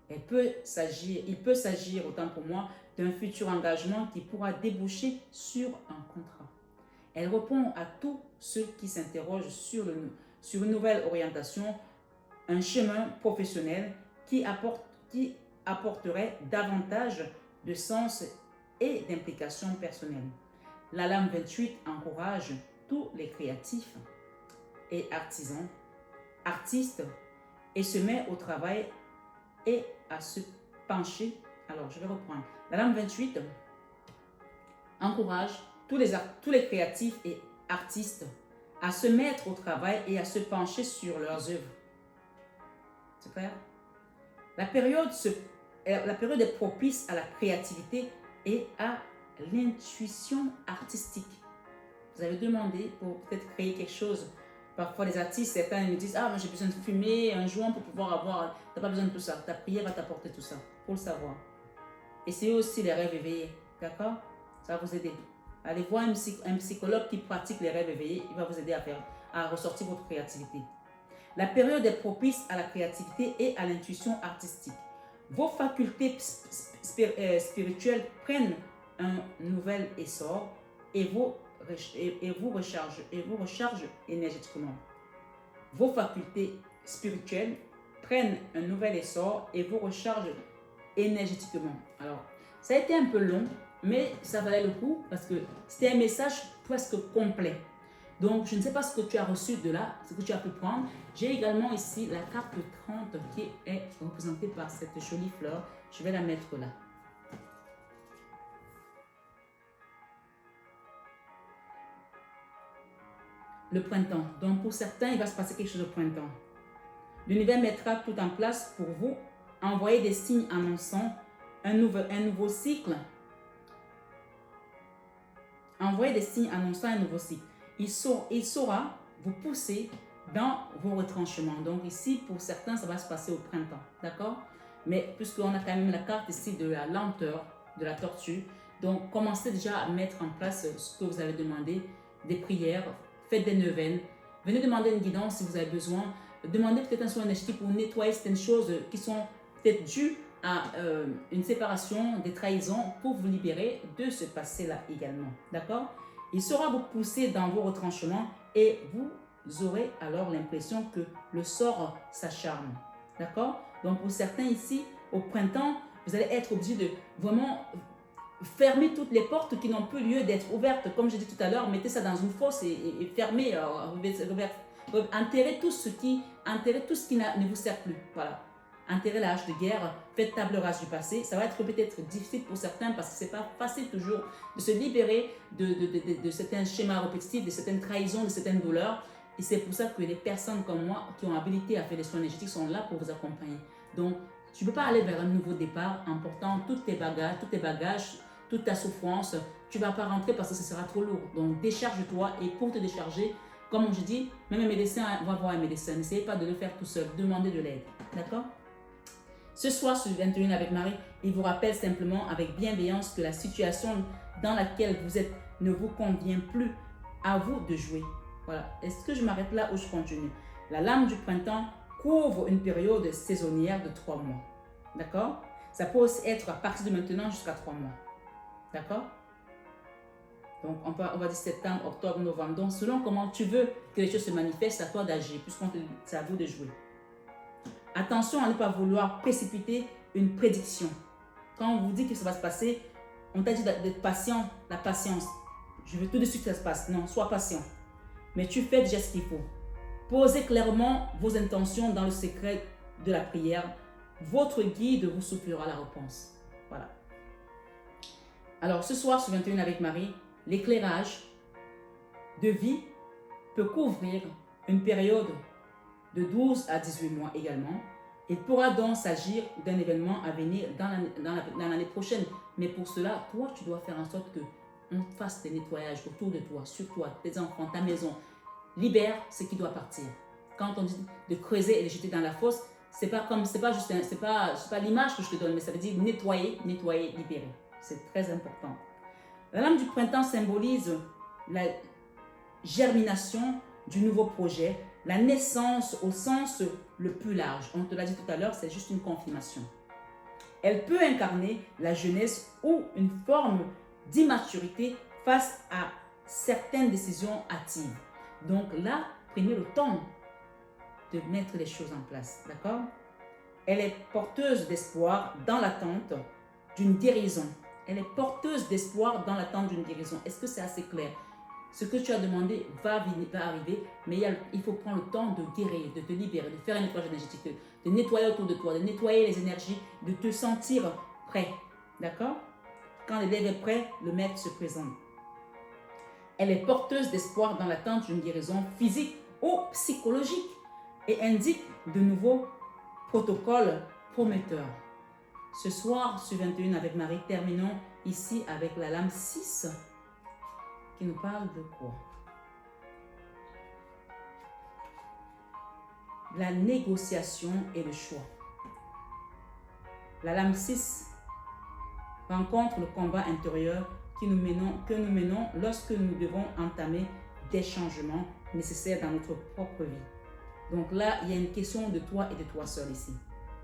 Il peut s'agir, autant pour moi, d'un futur engagement qui pourra déboucher sur un contrat. Elle répond à tous ceux qui s'interrogent sur une nouvelle orientation, un chemin professionnel qui apporterait davantage de sens et d'implication personnelle. La lame 28 encourage tous les créatifs et artisans, artistes, et se met au travail et à se pencher. Alors, je vais reprendre. La lame 28 encourage tous les créatifs et artistes à se mettre au travail et à se pencher sur leurs œuvres. C'est clair? La période est propice à la créativité et à l'intuition artistique. Vous avez demandé pour peut-être créer quelque chose. Parfois, les artistes, certains me disent « Ah, moi j'ai besoin de fumer un joint pour pouvoir avoir... » Tu n'as pas besoin de tout ça. Ta prière va t'apporter tout ça. Il faut le savoir. Essayez aussi les rêves éveillés. D'accord? Ça va vous aider. Allez voir un psychologue qui pratique les rêves éveillés. Il va vous aider à ressortir votre créativité. La période est propice à la créativité et à l'intuition artistique. Vos facultés spirituelles prennent un nouvel essor et vous rechargent énergétiquement. Vos facultés spirituelles prennent un nouvel essor et vous rechargent énergétiquement. Alors, ça a été un peu long, mais ça valait le coup parce que c'était un message presque complet. Donc, je ne sais pas ce que tu as reçu de là, ce que tu as pu prendre. J'ai également ici la carte 30 qui est représentée par cette jolie fleur. Je vais la mettre là. Le printemps. Donc, pour certains, il va se passer quelque chose au printemps. L'univers mettra tout en place pour vous, envoyer des signes annonçant un nouveau cycle. Envoyer des signes annonçant un nouveau cycle. Il saura vous pousser dans vos retranchements. Donc ici, pour certains, ça va se passer au printemps. D'accord? Mais puisqu'on a quand même la carte ici de la lenteur, de la tortue, donc commencez déjà à mettre en place ce que vous avez demandé, des prières, faites des neuvaines, venez demander une guidance si vous avez besoin, demandez peut-être un soin énergétique pour nettoyer certaines choses qui sont peut-être dues à une séparation, des trahisons, pour vous libérer de ce passé-là également. D'accord? Il saura vous pousser dans vos retranchements et vous aurez alors l'impression que le sort s'acharne. D'accord? Donc pour certains ici, au printemps, vous allez être obligé de vraiment fermer toutes les portes qui n'ont plus lieu d'être ouvertes. Comme je dis tout à l'heure, mettez ça dans une fosse et fermez, enterrez tout ce qui ne vous sert plus. Voilà. Enterrez la hache de guerre, faites table rase du passé. Ça va être peut-être difficile pour certains parce que ce n'est pas facile toujours de se libérer de certains schémas répétitifs, de certaines trahisons, de certaines douleurs. Et c'est pour ça que les personnes comme moi qui ont habilité à faire des soins énergétiques sont là pour vous accompagner. Donc, tu ne peux pas aller vers un nouveau départ en portant tous tes bagages, toute ta souffrance. Tu ne vas pas rentrer parce que ce sera trop lourd. Donc, décharge-toi et pour te décharger, comme je dis, même un médecin va voir un médecin. N'essayez pas de le faire tout seul. Demandez de l'aide. D'accord? Ce soir, sur 21 avec Marie, il vous rappelle simplement avec bienveillance que la situation dans laquelle vous êtes ne vous convient plus. À vous de jouer. Voilà. Est-ce que je m'arrête là ou je continue? La lame du printemps couvre une période saisonnière de 3 mois. D'accord? Ça peut aussi être à partir de maintenant jusqu'à 3 mois. D'accord? Donc, on va dire septembre, octobre, novembre. Donc, selon comment tu veux que les choses se manifestent, c'est à toi d'agir, puisqu'on te dit, c'est à vous de jouer. Attention à ne pas vouloir précipiter une prédiction. Quand on vous dit que ça va se passer, on t'a dit d'être patient, la patience. Je veux tout de suite que ça se passe. Non, sois patient. Mais tu fais déjà ce qu'il faut. Posez clairement vos intentions dans le secret de la prière. Votre guide vous soufflera la réponse. Voilà. Alors, ce soir, sur 21 avec Marie, l'éclairage de vie peut couvrir une période de 12 à 18 mois également. Il pourra donc s'agir d'un événement à venir dans l'année prochaine. Mais pour cela, toi, tu dois faire en sorte qu'on fasse des nettoyages autour de toi, sur toi, tes enfants, ta maison. Libère ce qui doit partir. Quand on dit de creuser et de jeter dans la fosse, c'est pas l'image que je te donne, mais ça veut dire nettoyer, libérer. C'est très important. La lame du printemps symbolise la germination du nouveau projet, la naissance au sens le plus large. On te l'a dit tout à l'heure, c'est juste une confirmation. Elle peut incarner la jeunesse ou une forme d'immaturité face à certaines décisions hâtives. Donc là, prenez le temps de mettre les choses en place, d'accord? Elle est porteuse d'espoir dans l'attente d'une guérison. Elle est porteuse d'espoir dans l'attente d'une guérison. Est-ce que c'est assez clair? Ce que tu as demandé va arriver, mais il faut prendre le temps de guérir, de te libérer, de faire un nettoyage énergétique, de nettoyer autour de toi, de nettoyer les énergies, de te sentir prêt. D'accord? Quand l'élève est prêt, le maître se présente. Elle est porteuse d'espoir dans l'attente d'une guérison physique ou psychologique et indique de nouveaux protocoles prometteurs. Ce soir, sur 21 avec Marie, terminons ici avec la lame 6 qui nous parle de quoi? La négociation et le choix. La lame 6 rencontre le combat intérieur que nous menons lorsque nous devons entamer des changements nécessaires dans notre propre vie. Donc là, il y a une question de toi et de toi seul ici.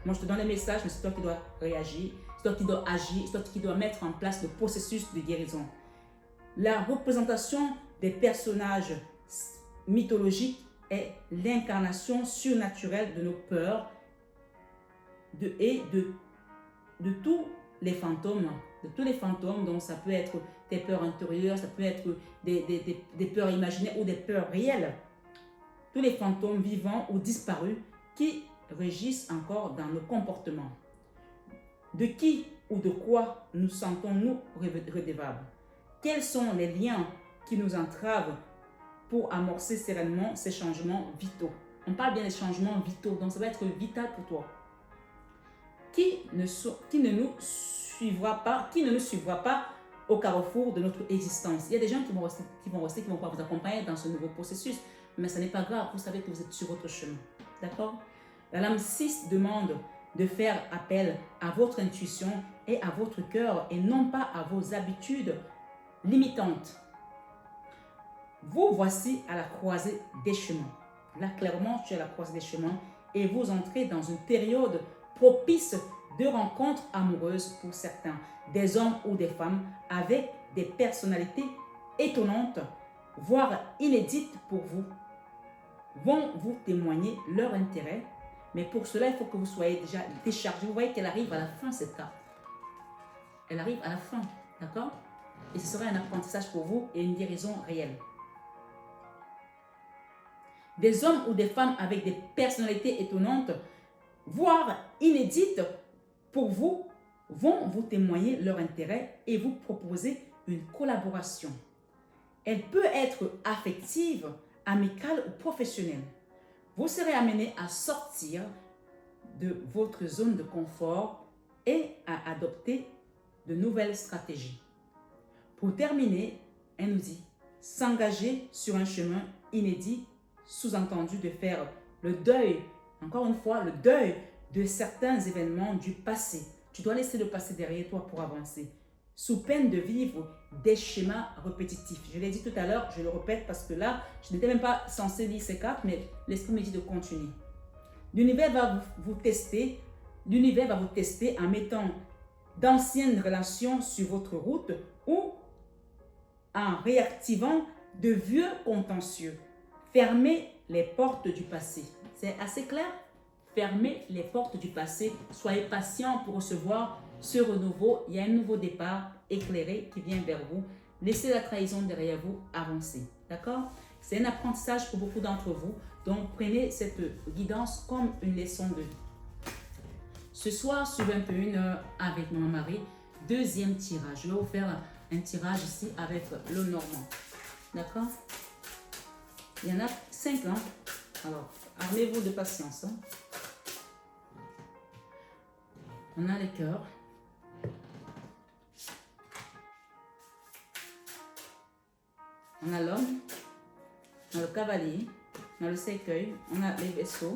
Moi, je te donne les messages, mais c'est toi qui dois réagir, c'est toi qui dois agir, c'est toi qui dois mettre en place le processus de guérison. La représentation des personnages mythologiques est l'incarnation surnaturelle de nos peurs et de tous les fantômes. Donc ça peut être des peurs intérieures, ça peut être des peurs imaginaires ou des peurs réelles. Tous les fantômes vivants ou disparus qui régissent encore dans nos comportements. De qui ou de quoi nous sentons-nous redevables? Quels sont les liens qui nous entravent pour amorcer sereinement ces changements vitaux? On parle bien des changements vitaux, donc ça va être vital pour toi. Qui ne nous suivra pas au carrefour de notre existence. Il y a des gens qui vont pas vous accompagner dans ce nouveau processus, mais ce n'est pas grave, vous savez que vous êtes sur votre chemin. D'accord? La lame 6 demande de faire appel à votre intuition et à votre cœur et non pas à vos habitudes limitantes. Vous voici à la croisée des chemins. Là, clairement, tu es à la croisée des chemins et vous entrez dans une période propice de rencontres amoureuses pour certains, des hommes ou des femmes avec des personnalités étonnantes, voire inédites pour vous, vont vous témoigner leur intérêt. Mais pour cela, il faut que vous soyez déjà déchargé. Vous voyez qu'elle arrive à la fin, cette carte. Elle arrive à la fin, d'accord? Et ce sera un apprentissage pour vous et une guérison réelle. Des hommes ou des femmes avec des personnalités étonnantes, voire inédites pour vous, vont vous témoigner leur intérêt et vous proposer une collaboration. Elle peut être affective, amicale ou professionnelle. Vous serez amené à sortir de votre zone de confort et à adopter de nouvelles stratégies. Pour terminer, elle nous dit s'engager sur un chemin inédit, sous-entendu de faire le deuil, encore une fois, le deuil de certains événements du passé. Tu dois laisser le passé derrière toi pour avancer, sous peine de vivre des schémas répétitifs. Je l'ai dit tout à l'heure, je le répète parce que là, je n'étais même pas censé lire ces cartes, mais l'esprit me dit de continuer. L'univers va vous tester en mettant d'anciennes relations sur votre route ou en réactivant de vieux contentieux. Fermez les portes du passé. C'est assez clair? Fermez les portes du passé. Soyez patient pour recevoir ce renouveau. Il y a un nouveau départ éclairé qui vient vers vous. Laissez la trahison derrière vous avancer. D'accord? C'est un apprentissage pour beaucoup d'entre vous. Donc, prenez cette guidance comme une leçon de vie. Ce soir, sur 21h avec Maman Marie, deuxième tirage. Je vais vous faire un tirage ici avec le normand. D'accord? Il y en a 5 ans. Alors, armez-vous de patience. Hein? On a les cœurs. On a l'homme. On a le cavalier. On a le cercueil. On a les vaisseaux.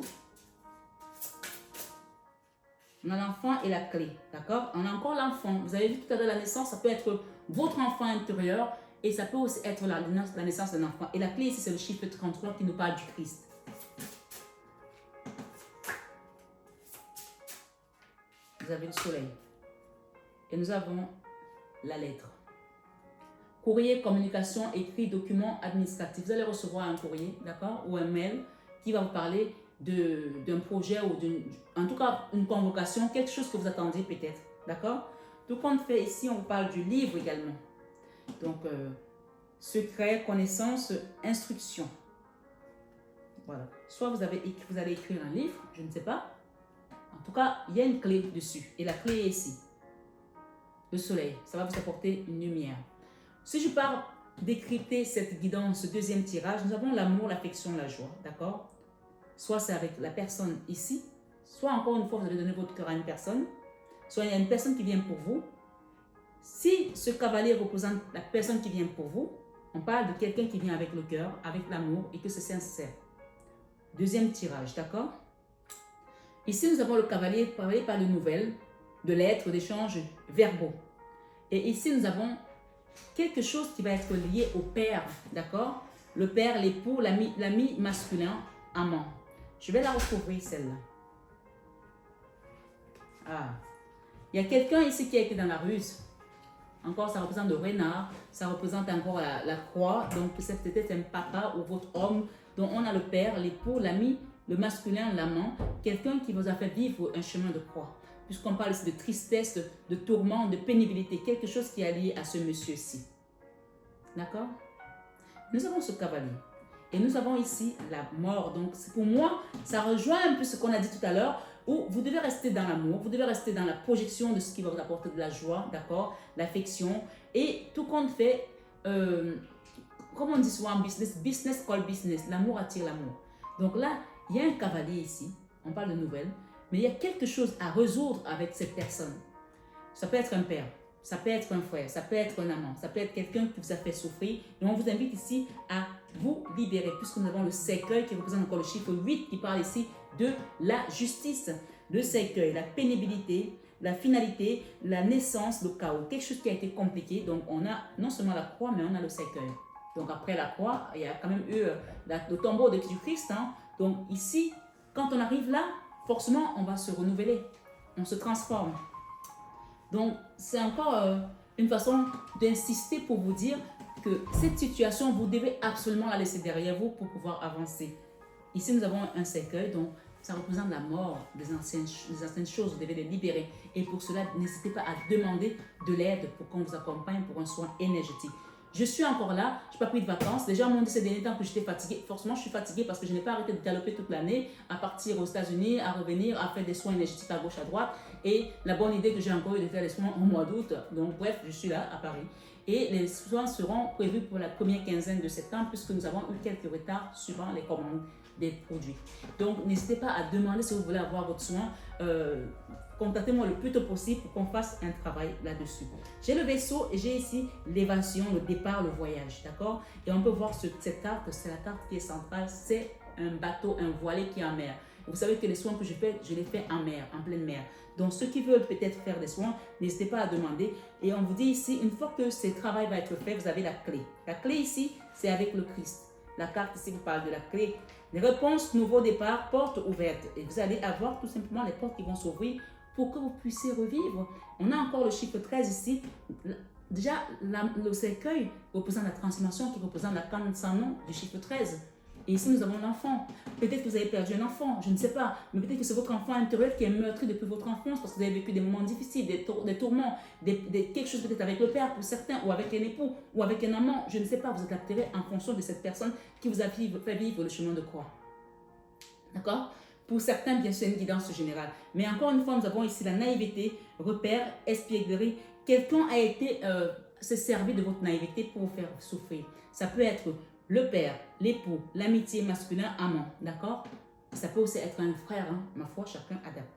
On a l'enfant et la clé. D'accord? On a encore l'enfant. Vous avez vu tout à l'heure la naissance, ça peut être votre enfant intérieur et ça peut aussi être la naissance d'un enfant. Et la clé ici, c'est le chiffre 33 qui nous parle du Christ. Vous avez le soleil. Et nous avons la lettre. Courrier, communication, écrit, document administratif. Vous allez recevoir un courrier, d'accord, ou un mail qui va vous parler d'un projet ou en tout cas une convocation, quelque chose que vous attendiez peut-être, d'accord. Tout compte fait ici, on vous parle du livre également. Donc, secret, connaissance, instruction. Voilà. Soit vous allez écrire un livre, je ne sais pas. En tout cas, il y a une clé dessus. Et la clé est ici. Le soleil, ça va vous apporter une lumière. Si je pars décrypter cette guidance, ce deuxième tirage, nous avons l'amour, l'affection, la joie, d'accord? Soit c'est avec la personne ici, soit encore une fois, vous allez donner votre cœur à une personne, soit il y a une personne qui vient pour vous. Si ce cavalier représente la personne qui vient pour vous, on parle de quelqu'un qui vient avec le cœur, avec l'amour et que c'est sincère. Deuxième tirage, d'accord? Ici, nous avons le cavalier parlé par de nouvelles, de lettres, d'échanges verbaux. Et ici, nous avons quelque chose qui va être lié au père, d'accord? Le père, l'époux, l'ami masculin, amant. Je vais la recouvrir, celle-là. Ah. Il y a quelqu'un ici qui a été dans la ruse. Encore, ça représente le renard. Ça représente encore la croix. Donc, c'est peut-être un papa ou votre homme. Donc, on a le père, l'époux, l'ami, le masculin, l'amant. Quelqu'un qui vous a fait vivre un chemin de croix. Puisqu'on parle ici de tristesse, de tourment, de pénibilité. Quelque chose qui est lié à ce monsieur-ci. D'accord? Nous avons ce cavalier. Et nous avons ici la mort. Donc, pour moi, ça rejoint un peu ce qu'on a dit tout à l'heure, où vous devez rester dans l'amour, vous devez rester dans la projection de ce qui va vous apporter de la joie, d'accord, l'affection. Et tout compte fait, comme on dit souvent en business, business call business, l'amour attire l'amour. Donc là, il y a un cavalier ici, on parle de nouvelles, mais il y a quelque chose à résoudre avec cette personne. Ça peut être un père, ça peut être un frère, ça peut être un amant, ça peut être quelqu'un qui vous a fait souffrir. Et on vous invite ici à vous libérer, puisque nous avons le cercueil qui représente encore le chiffre 8 qui parle ici de la justice. Le cercueil, la pénibilité, la finalité, la naissance, le chaos, quelque chose qui a été compliqué. Donc on a non seulement la croix, mais on a le cercueil. Donc après la croix, il y a quand même eu le tombeau de Christ. Hein. Donc ici, quand on arrive là, forcément, on va se renouveler, on se transforme. Donc c'est encore une façon d'insister pour vous dire que cette situation, vous devez absolument la laisser derrière vous pour pouvoir avancer. Ici, nous avons un cercueil, donc ça représente la mort des anciennes choses, vous devez les libérer. Et pour cela, n'hésitez pas à demander de l'aide pour qu'on vous accompagne pour un soin énergétique. Je suis encore là, je n'ai pas pris de vacances. Déjà, on m'a dit ces derniers temps que j'étais fatiguée. Forcément, je suis fatiguée parce que je n'ai pas arrêté de galoper toute l'année, à partir aux États-Unis, à revenir, à faire des soins énergétiques à gauche, à droite. Et la bonne idée que j'ai encore eu de faire les soins au mois d'août. Donc, bref, je suis là à Paris. Et les soins seront prévus pour la première quinzaine de septembre, puisque nous avons eu quelques retards suivant les commandes des produits. Donc, n'hésitez pas à demander si vous voulez avoir votre soin. Contactez-moi le plus tôt possible pour qu'on fasse un travail là-dessus. J'ai le vaisseau et j'ai ici l'évasion, le départ, le voyage, d'accord? Et on peut voir cette carte, c'est la carte qui est centrale, c'est un bateau, un voilier qui est en mer. Vous savez que les soins que je fais, je les fais en mer, en pleine mer. Donc, ceux qui veulent peut-être faire des soins, n'hésitez pas à demander. Et on vous dit ici, une fois que ce travail va être fait, vous avez la clé. La clé ici, c'est avec le Christ. La carte ici vous parle de la clé. Les réponses, nouveau départ, porte ouverte. Et vous allez avoir tout simplement les portes qui vont s'ouvrir pour que vous puissiez revivre. On a encore le chiffre 13 ici. Déjà, le cercueil représente la transformation qui représente la canne sans nom du chiffre 13. Et ici, nous avons l'enfant. Peut-être que vous avez perdu un enfant, je ne sais pas. Mais peut-être que c'est votre enfant intérieur qui est meurtri depuis votre enfance parce que vous avez vécu des moments difficiles, des tourments, quelque chose peut-être avec le père pour certains, ou avec un époux, ou avec un amant. Je ne sais pas, vous êtes altéré en fonction de cette personne qui vous a fait vivre le chemin de croix. D'accord? Pour certains, bien sûr, une guidance générale. Mais encore une fois, nous avons ici la naïveté, repère, espièglerie. Quelqu'un a été s'est servi de votre naïveté pour vous faire souffrir. Ça peut être le père, l'époux, l'amitié masculin, amant, d'accord? Ça peut aussi être un frère, hein? Ma foi, chacun adapte.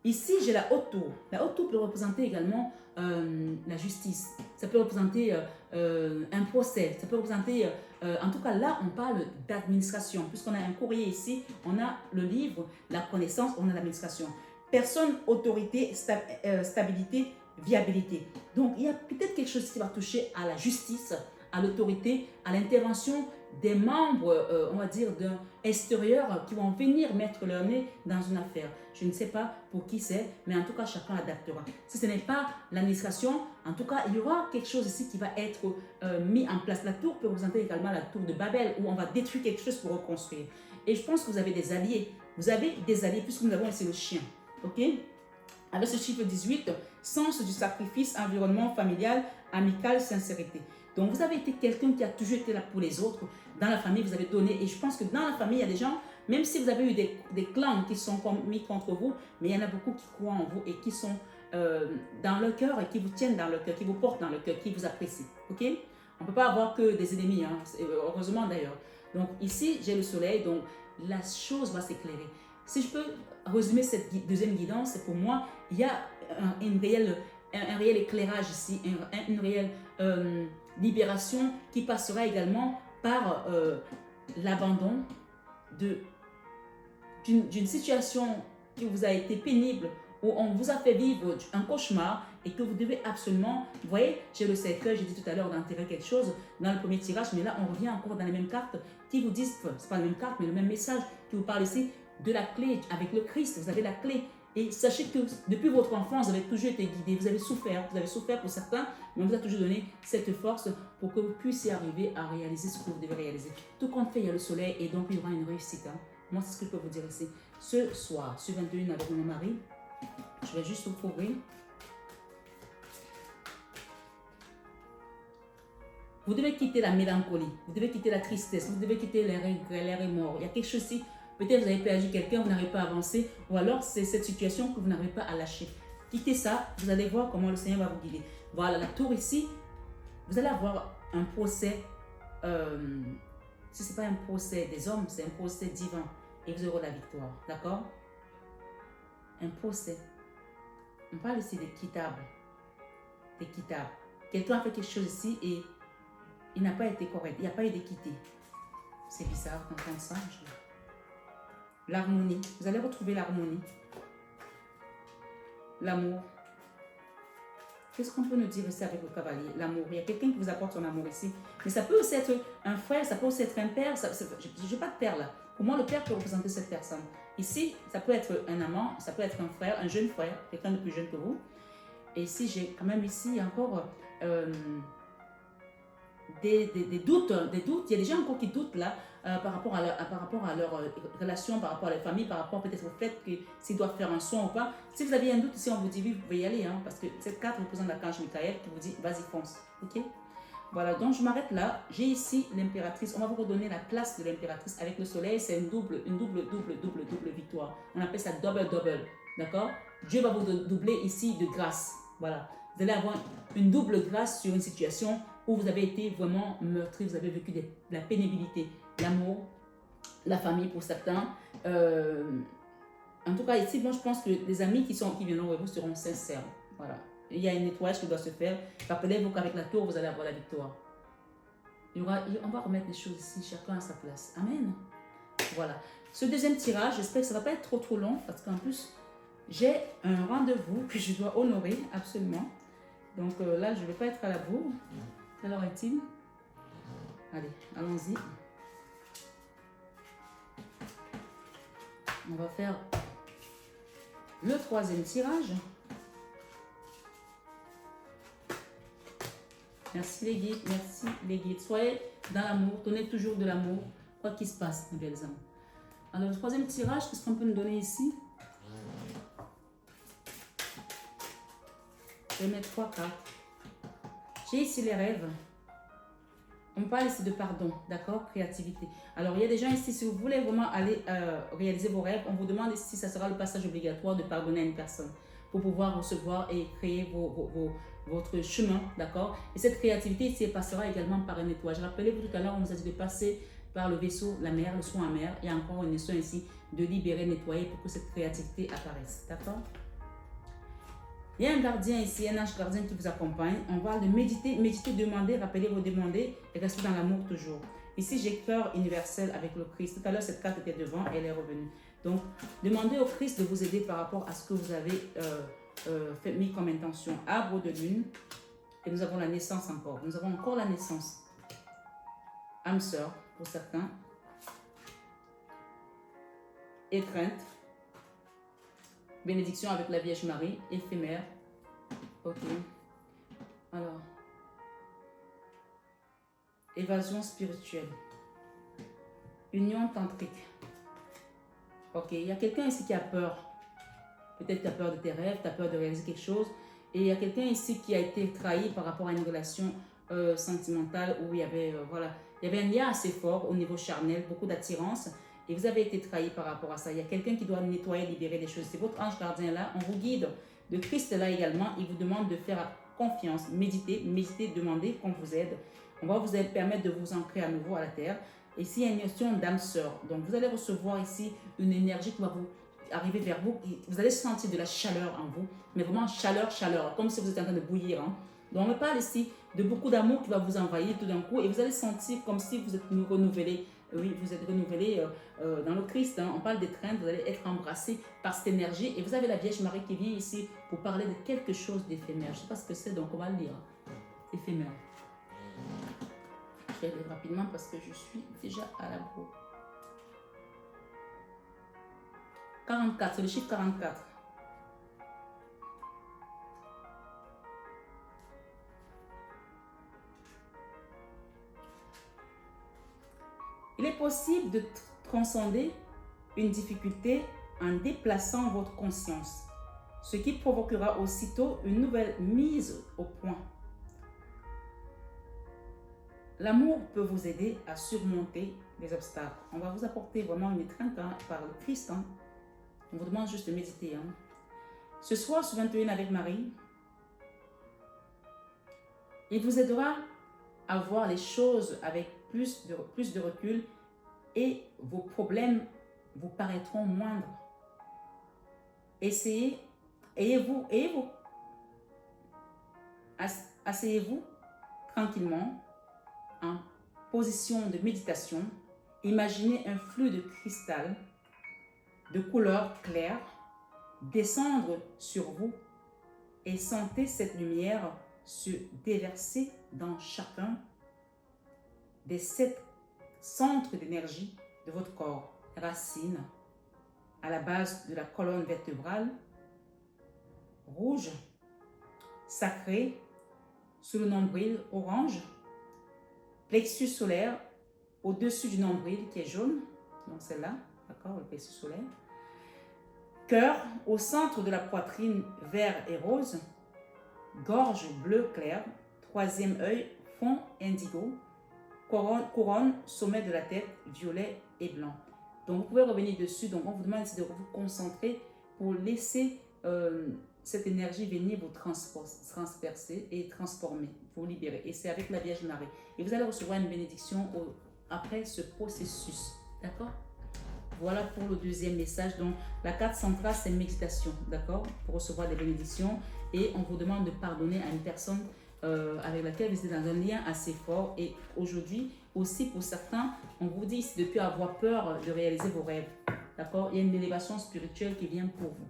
Ici, j'ai la haute tour. La haute tour peut représenter également la justice. Ça peut représenter un procès. Ça peut représenter, en tout cas là, on parle d'administration. Puisqu'on a un courrier ici, on a le livre, la connaissance, on a l'administration. Personne, autorité, stabilité, viabilité. Donc, il y a peut-être quelque chose qui va toucher à la justice, à l'autorité, à l'intervention des membres, on va dire, d'un extérieur qui vont venir mettre leur nez dans une affaire. Je ne sais pas pour qui c'est, mais en tout cas, chacun adaptera. Si ce n'est pas l'administration, en tout cas, il y aura quelque chose ici qui va être mis en place. La tour peut représenter également la tour de Babel, où on va détruire quelque chose pour reconstruire. Et je pense que vous avez des alliés. Vous avez des alliés, puisque nous avons ici le chien. OK? Avec ce chiffre 18, sens du sacrifice, environnement familial, amical, sincérité. Donc, vous avez été quelqu'un qui a toujours été là pour les autres. Dans la famille, vous avez donné. Et je pense que dans la famille, il y a des gens, même si vous avez eu des clans qui sont mis contre vous, mais il y en a beaucoup qui croient en vous et qui sont dans le cœur et qui vous tiennent dans le cœur, qui vous portent dans le cœur, qui vous apprécient. OK? On ne peut pas avoir que des ennemis, hein, heureusement d'ailleurs. Donc, ici, j'ai le soleil, donc la chose va s'éclairer. Si je peux résumer cette deuxième guidance, c'est pour moi, il y a un réel éclairage ici, une réelle libération qui passera également par l'abandon d'une situation qui vous a été pénible, où on vous a fait vivre un cauchemar et que vous devez absolument, vous voyez, j'ai le cercueil, j'ai dit tout à l'heure d'enterrer quelque chose dans le premier tirage, mais là on revient encore dans les mêmes cartes qui vous disent, c'est pas la même carte, mais le même message qui vous parle ici de la clé avec le Christ, vous avez la clé. Et sachez que depuis votre enfance, vous avez toujours été guidé, vous avez souffert pour certains, mais on vous a toujours donné cette force pour que vous puissiez arriver à réaliser ce que vous devez réaliser. Tout compte fait, il y a le soleil et donc il y aura une réussite. Hein. Moi, c'est ce que je peux vous dire ici. Ce soir, sur 21 avec mon mari, je vais juste vous couvrir. Vous devez quitter la mélancolie, vous devez quitter la tristesse, vous devez quitter les regrets, les remords. Il y a quelque chose ici. Peut-être vous avez perdu quelqu'un, vous n'arrivez pas à avancer, ou alors c'est cette situation que vous n'arrivez pas à lâcher. Quittez ça, vous allez voir comment le Seigneur va vous guider. Voilà, la tour ici, vous allez avoir un procès, si ce n'est pas un procès des hommes, c'est un procès divin. et vous aurez la victoire. D'accord? Un procès. On parle ici d'équitable. D'équitable. Quelqu'un a fait quelque chose ici et il n'a pas été correct. Il n'y a pas eu d'équité. C'est bizarre d'entendre ça. L'harmonie. Vous allez retrouver l'harmonie. L'amour. Qu'est-ce qu'on peut nous dire ici avec le cavalier? L'amour. Il y a quelqu'un qui vous apporte son amour ici. Mais ça peut aussi être un frère, ça peut aussi être un père. Je n'ai pas de père là. Pour moi, le père peut représenter cette personne. Ici, ça peut être un amant, ça peut être un frère, un jeune frère, quelqu'un de plus jeune que vous. Et ici, j'ai quand même ici encore des doutes. Il y a des gens encore qui doutent là par rapport à leur relation, par rapport à la famille, par rapport peut-être au fait que s'ils doivent faire un soin ou pas. Si vous avez un doute ici, on vous dit oui, vous pouvez y aller. Hein, parce que cette carte représente l'archange Michael qui vous dit vas-y, fonce. Ok? Voilà, donc je m'arrête là. J'ai ici l'impératrice. On va vous redonner la place de l'impératrice. Avec le soleil, c'est une double victoire. On appelle ça double. D'accord? Dieu va vous doubler ici de grâce. Voilà. Vous allez avoir une double grâce sur une situation où vous avez été vraiment meurtri, vous avez vécu de la pénibilité, l'amour, la famille pour certains. En tout cas, ici, moi, je pense que les amis qui viendront vers vous seront sincères. Voilà. Il y a un nettoyage qui doit se faire. Rappelez-vous qu'avec la tour, vous allez avoir la victoire. On va remettre les choses ici, chacun à sa place. Amen. Voilà. Ce deuxième tirage, j'espère que ça ne va pas être trop long, parce qu'en plus, j'ai un rendez-vous que je dois honorer, absolument. Donc là, je ne vais pas être à la bourre. Quelle heure est-il? Allez, allons-y. On va faire le troisième tirage. Merci les guides, merci les guides. Soyez dans l'amour, donnez toujours de l'amour, quoi qu'il se passe, mes belles amies. Alors, le troisième tirage, qu'est-ce qu'on peut nous donner ici? Je vais mettre 3 cartes. J'ai ici les rêves. On parle ici de pardon, d'accord? Créativité. Alors, il y a des gens ici, si vous voulez vraiment aller réaliser vos rêves, on vous demande si ça sera le passage obligatoire de pardonner à une personne pour pouvoir recevoir et créer votre chemin, d'accord? Et cette créativité ici, elle passera également par un nettoyage. Rappelez-vous, tout à l'heure, on nous a dit de passer par le vaisseau, la mer, le soin amer. Il y a encore une notion ici de libérer, nettoyer pour que cette créativité apparaisse, d'accord? Il y a un gardien ici, un ange gardien qui vous accompagne. On parle de méditer, demander, rappelez-vous, demander et rester dans l'amour toujours. Ici, j'ai cœur universel avec le Christ. Tout à l'heure, cette carte était devant, elle est revenue. Donc, demandez au Christ de vous aider par rapport à ce que vous avez mis comme intention. Arbre de lune. Et nous avons la naissance encore. Nous avons encore la naissance. Âme sœur, pour certains. Étreinte. Bénédiction avec la Vierge Marie, éphémère. Ok. Alors. Évasion spirituelle. Union tantrique. Ok. Il y a quelqu'un ici qui a peur. Peut-être tu as peur de tes rêves, tu as peur de réaliser quelque chose. Et il y a quelqu'un ici qui a été trahi par rapport à une relation sentimentale où il y avait, il y avait un lien assez fort au niveau charnel, beaucoup d'attirance. Et vous avez été trahi par rapport à ça. Il y a quelqu'un qui doit nettoyer, libérer des choses. C'est votre ange gardien là. On vous guide. Le Christ est là également. Il vous demande de faire confiance. Méditez, demandez qu'on vous aide. On va vous permettre de vous ancrer à nouveau à la terre. Et ici, il y a une notion d'âme sœur. Donc, vous allez recevoir ici une énergie qui va vous arriver vers vous. Vous allez sentir de la chaleur en vous. Mais vraiment chaleur, comme si vous étiez en train de bouillir. Hein. Donc, on me parle ici de beaucoup d'amour qui va vous envahir tout d'un coup. Et vous allez sentir comme si vous êtes renouvelé. Oui, vous êtes renouvelé dans le Christ. Hein. On parle d'étreinte, vous allez être embrassé par cette énergie. Et vous avez la Vierge Marie qui vient ici pour parler de quelque chose d'éphémère. Je ne sais pas ce que c'est, donc on va le lire. Éphémère. Je vais aller rapidement parce que je suis déjà à la bourre. 44, c'est le chiffre 44. Il est possible de transcender une difficulté en déplaçant votre conscience, ce qui provoquera aussitôt une nouvelle mise au point. L'amour peut vous aider à surmonter les obstacles. On va vous apporter vraiment une étreinte par le Christ. Hein. On vous demande juste de méditer. Hein. Ce soir, sur 21 avec Marie, il vous aidera à voir les choses avec plus de recul et vos problèmes vous paraîtront moindres. Asseyez-vous tranquillement en position de méditation. Imaginez un flux de cristal de couleur claire descendre sur vous et sentez cette lumière se déverser dans chacun des 7 centres d'énergie de votre corps. Racines, à la base de la colonne vertébrale, rouge, sacré, sous le nombril, orange, plexus solaire, au-dessus du nombril qui est jaune, donc celle-là, d'accord, le plexus solaire. Cœur, au centre de la poitrine, vert et rose, gorge bleu clair, 3e œil, fond indigo, couronne, sommet de la tête, violet et blanc. Donc, vous pouvez revenir dessus. Donc, on vous demande de vous concentrer pour laisser cette énergie venir vous transpercer et transformer, vous libérer. Et c'est avec la Vierge Marie. Et vous allez recevoir une bénédiction après ce processus. D'accord? Voilà pour le deuxième message. Donc, la carte centrale, c'est méditation. D'accord? Pour recevoir des bénédictions. Et on vous demande de pardonner à une personne avec laquelle vous êtes dans un lien assez fort. Et aujourd'hui, aussi pour certains, on vous dit de ne plus avoir peur de réaliser vos rêves. D'accord? Il y a une élévation spirituelle qui vient pour vous.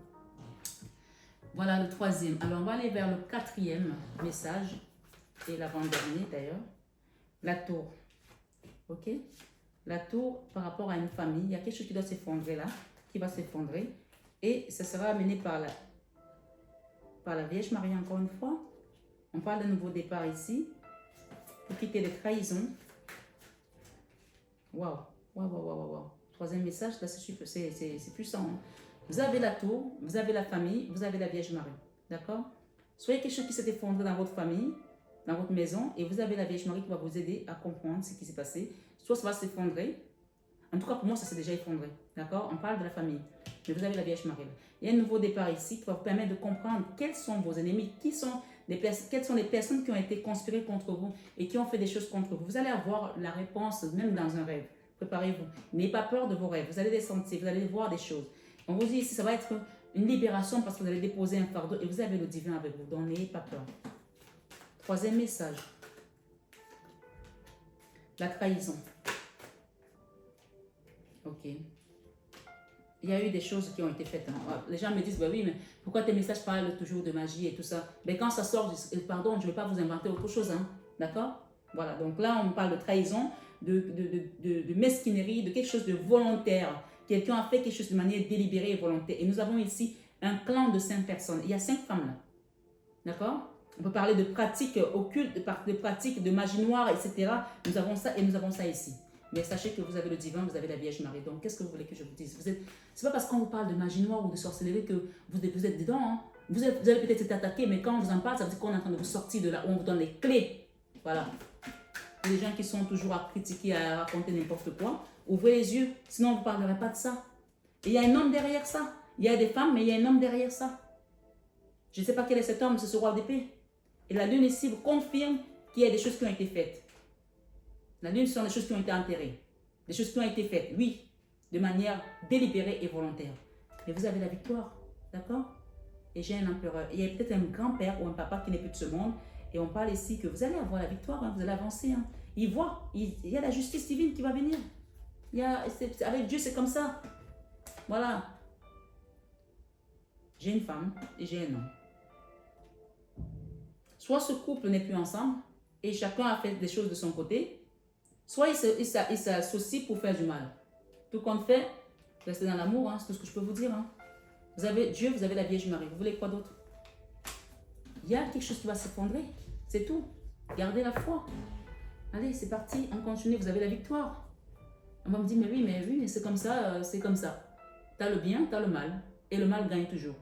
Voilà le troisième. Alors, on va aller vers le quatrième message. Et l'avant-dernier d'ailleurs. La tour. Ok? La tour par rapport à une famille. Il y a quelque chose qui doit s'effondrer là. Qui va s'effondrer. Et ça sera amené par la Vierge Marie encore une fois. On parle d'un nouveau départ ici. Pour quitter les trahisons. Waouh. Waouh, waouh, waouh, waouh. Troisième message, là c'est puissant. Hein? Vous avez la tour, vous avez la famille, vous avez la Vierge Marie. D'accord? Soyez quelque chose qui s'est effondré dans votre famille, dans votre maison, et vous avez la Vierge Marie qui va vous aider à comprendre ce qui s'est passé. Soit ça va s'effondrer. En tout cas, pour moi, ça s'est déjà effondré. D'accord? On parle de la famille. Mais vous avez la Vierge Marie. Il y a un nouveau départ ici qui va vous permettre de comprendre quels sont vos ennemis, quelles sont les personnes qui ont été conspirées contre vous et qui ont fait des choses contre vous. Vous allez avoir la réponse même dans un rêve. Préparez-vous. N'ayez pas peur de vos rêves. Vous allez les sentir, vous allez voir des choses. On vous dit ici, ça va être une libération parce que vous allez déposer un fardeau et vous avez le divin avec vous. Donc, n'ayez pas peur. Troisième message. La trahison. Ok. Il y a eu des choses qui ont été faites. Hein. Les gens me disent, bah oui, mais pourquoi tes messages parlent toujours de magie et tout ça? Mais quand ça sort, pardon, je ne vais pas vous inventer autre chose. Hein. D'accord? Voilà, donc là, on parle de trahison, de mesquinerie, de quelque chose de volontaire. Quelqu'un a fait quelque chose de manière délibérée et volontaire. Et nous avons ici un clan de 5 personnes. Il y a 5 femmes là. D'accord? On peut parler de pratiques occultes, de pratiques de magie noire, etc. Nous avons ça et nous avons ça ici. Mais sachez que vous avez le divin, vous avez la Vierge Marie. Donc, qu'est-ce que vous voulez que je vous dise? C'est pas parce qu'on vous parle de magie noire ou de sorcellerie que vous êtes dedans. Hein. Vous allez peut-être être attaqué, mais quand on vous en parle, ça veut dire qu'on est en train de vous sortir de là où on vous donne les clés. Voilà. Les gens qui sont toujours à critiquer, à raconter n'importe quoi, ouvrez les yeux, sinon on ne vous parlerait pas de ça. Et il y a un homme derrière ça. Il y a des femmes, mais il y a un homme derrière ça. Je ne sais pas quel est cet homme, c'est ce roi d'épée. Et la lune ici vous confirme qu'il y a des choses qui ont été faites. La lune, ce sont des choses qui ont été enterrées. Des choses qui ont été faites, oui, de manière délibérée et volontaire. Mais vous avez la victoire, d'accord? Et j'ai un empereur. Il y a peut-être un grand-père ou un papa qui n'est plus de ce monde. Et on parle ici que vous allez avoir la victoire, hein, vous allez avancer. Hein. Il voit, il y a la justice divine qui va venir. Avec Dieu, c'est comme ça. Voilà. J'ai une femme et j'ai un homme. Soit ce couple n'est plus ensemble et chacun a fait des choses de son côté, soit il s'associe pour faire du mal. Tout compte fait, restez dans l'amour, hein, c'est tout ce que je peux vous dire. Hein. Vous avez Dieu, vous avez la Vierge Marie. Vous voulez quoi d'autre? Il y a quelque chose qui va s'effondrer. C'est tout. Gardez la foi. Allez, c'est parti, on continue, vous avez la victoire. On va me dire, mais oui, mais c'est comme ça, c'est comme ça. Tu as le bien, tu as le mal. Et le mal gagne toujours.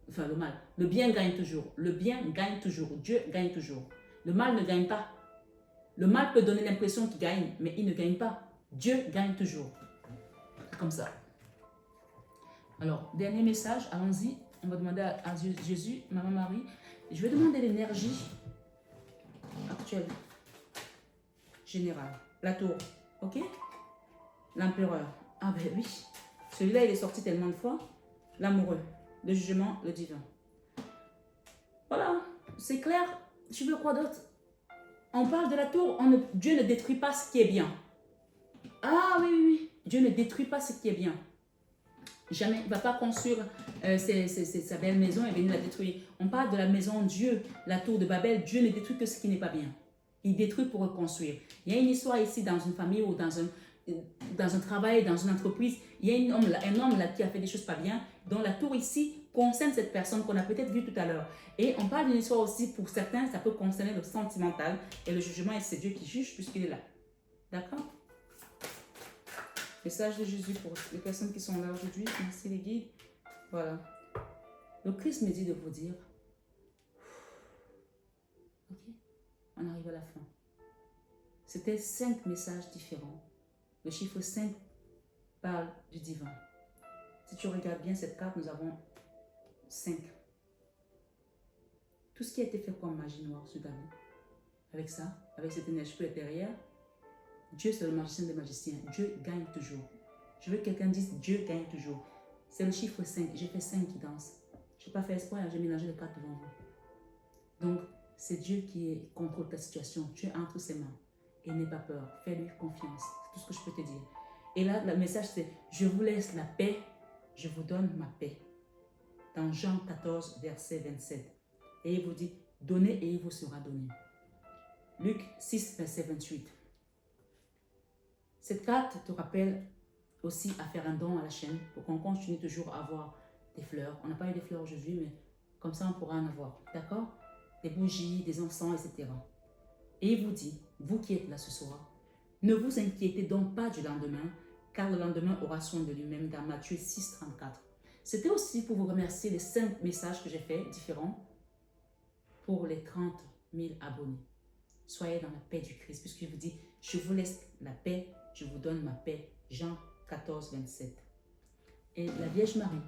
Enfin, le mal. Le bien gagne toujours. Le bien gagne toujours. Dieu gagne toujours. Le mal ne gagne pas. Le mal peut donner l'impression qu'il gagne, mais il ne gagne pas. Dieu gagne toujours. Comme ça. Alors, dernier message, allons-y. On va demander à Jésus, Maman Marie. Je vais demander l'énergie actuelle, générale. La tour, ok? L'empereur. Ah ben oui. Celui-là, il est sorti tellement de fois. L'amoureux, le jugement, le divin. Voilà, c'est clair. Tu veux quoi d'autre? On parle de la tour, Dieu ne détruit pas ce qui est bien. Ah oui, oui, oui. Dieu ne détruit pas ce qui est bien. Jamais, il ne va pas construire sa belle maison et venir la détruire. On parle de la maison Dieu, la tour de Babel. Dieu ne détruit que ce qui n'est pas bien. Il détruit pour reconstruire. Il y a une histoire ici dans une famille ou dans un travail, dans une entreprise. Il y a un homme là qui a fait des choses pas bien, dont la tour ici concerne cette personne qu'on a peut-être vue tout à l'heure. Et on parle d'une histoire aussi, pour certains, ça peut concerner le sentimental et le jugement, et c'est Dieu qui juge puisqu'il est là. D'accord? Message de Jésus pour les personnes qui sont là aujourd'hui. Merci les guides. Voilà. Le Christ me dit de vous dire, ok, on arrive à la fin. C'était 5 messages différents. Le chiffre 5 parle du divin. Si tu regardes bien cette carte, nous avons 5. Tout ce qui a été fait comme magie noire sur David, avec ça, avec cette énergie qui est derrière, Dieu, c'est le magicien des magiciens. Dieu gagne toujours. Je veux que quelqu'un dise Dieu gagne toujours. C'est le chiffre 5. J'ai fait 5 qui dansent. Je n'ai pas fait espoir, j'ai mélangé les cartes devant vous. Donc, c'est Dieu qui contrôle ta situation. Tu es entre ses mains. Et n'aie pas peur. Fais-lui confiance. C'est tout ce que je peux te dire. Et là, le message, c'est je vous laisse la paix, je vous donne ma paix. Dans Jean 14, verset 27. Et il vous dit donnez et il vous sera donné. Luc 6, verset 28. Cette carte te rappelle aussi à faire un don à la chaîne pour qu'on continue toujours à avoir des fleurs. On n'a pas eu des fleurs aujourd'hui, mais comme ça, on pourra en avoir. D'accord? Des bougies, des encens, etc. Et il vous dit, vous qui êtes là ce soir, ne vous inquiétez donc pas du lendemain, car le lendemain aura soin de lui-même dans Matthieu 6, 34. C'était aussi pour vous remercier les 5 messages que j'ai faits différents pour les 30 000 abonnés. Soyez dans la paix du Christ, puisqu'il vous dit, je vous laisse la paix, je vous donne ma paix. Jean 14, 27. Et la Vierge Marie,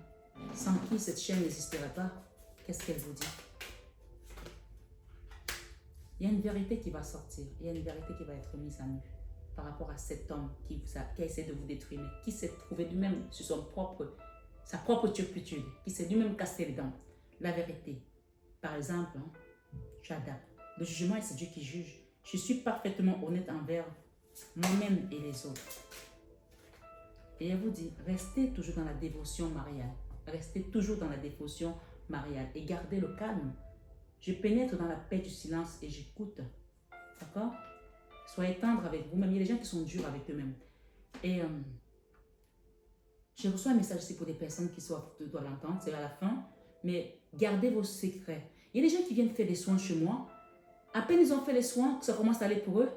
sans qui cette chaîne n'existerait pas, qu'est-ce qu'elle vous dit? Il y a une vérité qui va sortir, il y a une vérité qui va être mise à nu par rapport à cet homme qui a essayé de vous détruire, mais qui s'est trouvé lui-même sur sa propre turpitude, qui s'est lui-même cassé les dents. La vérité. Par exemple, j'adapte. Le jugement, c'est Dieu qui juge. Je suis parfaitement honnête envers moi-même et les autres. Et elle vous dit, restez toujours dans la dévotion mariale. Restez toujours dans la dévotion mariale et gardez le calme. Je pénètre dans la paix du silence et j'écoute. D'accord? Soyez tendre avec vous-même. Il y a des gens qui sont durs avec eux-mêmes. Et je reçois un message ici pour des personnes qui doivent l'entendre, c'est à la fin. Mais gardez vos secrets. Il y a des gens qui viennent faire des soins chez moi. À peine ils ont fait les soins, que ça commence à aller pour eux,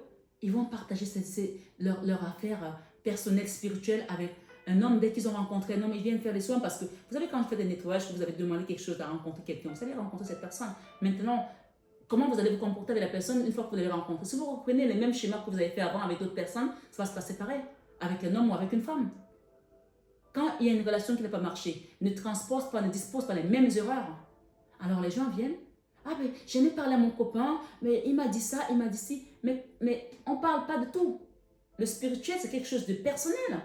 ils vont partager leur affaire personnelle, spirituelle avec un homme. Dès qu'ils ont rencontré un homme, ils viennent faire les soins parce que, vous savez, quand vous faites des nettoyages, que vous avez demandé quelque chose à rencontrer quelqu'un, vous allez rencontrer cette personne. Maintenant, comment vous allez vous comporter avec la personne une fois que vous l'avez rencontrée? Si vous reprenez les mêmes schémas que vous avez fait avant avec d'autres personnes, ça va se passer pareil, avec un homme ou avec une femme. Quand il y a une relation qui n'a pas marché, ne transpose pas, ne dispose pas les mêmes erreurs. Alors les gens viennent, ah mais j'en ai parlé à mon copain, mais il m'a dit ça, il m'a dit ci, mais on ne parle pas de tout. Le spirituel, c'est quelque chose de personnel.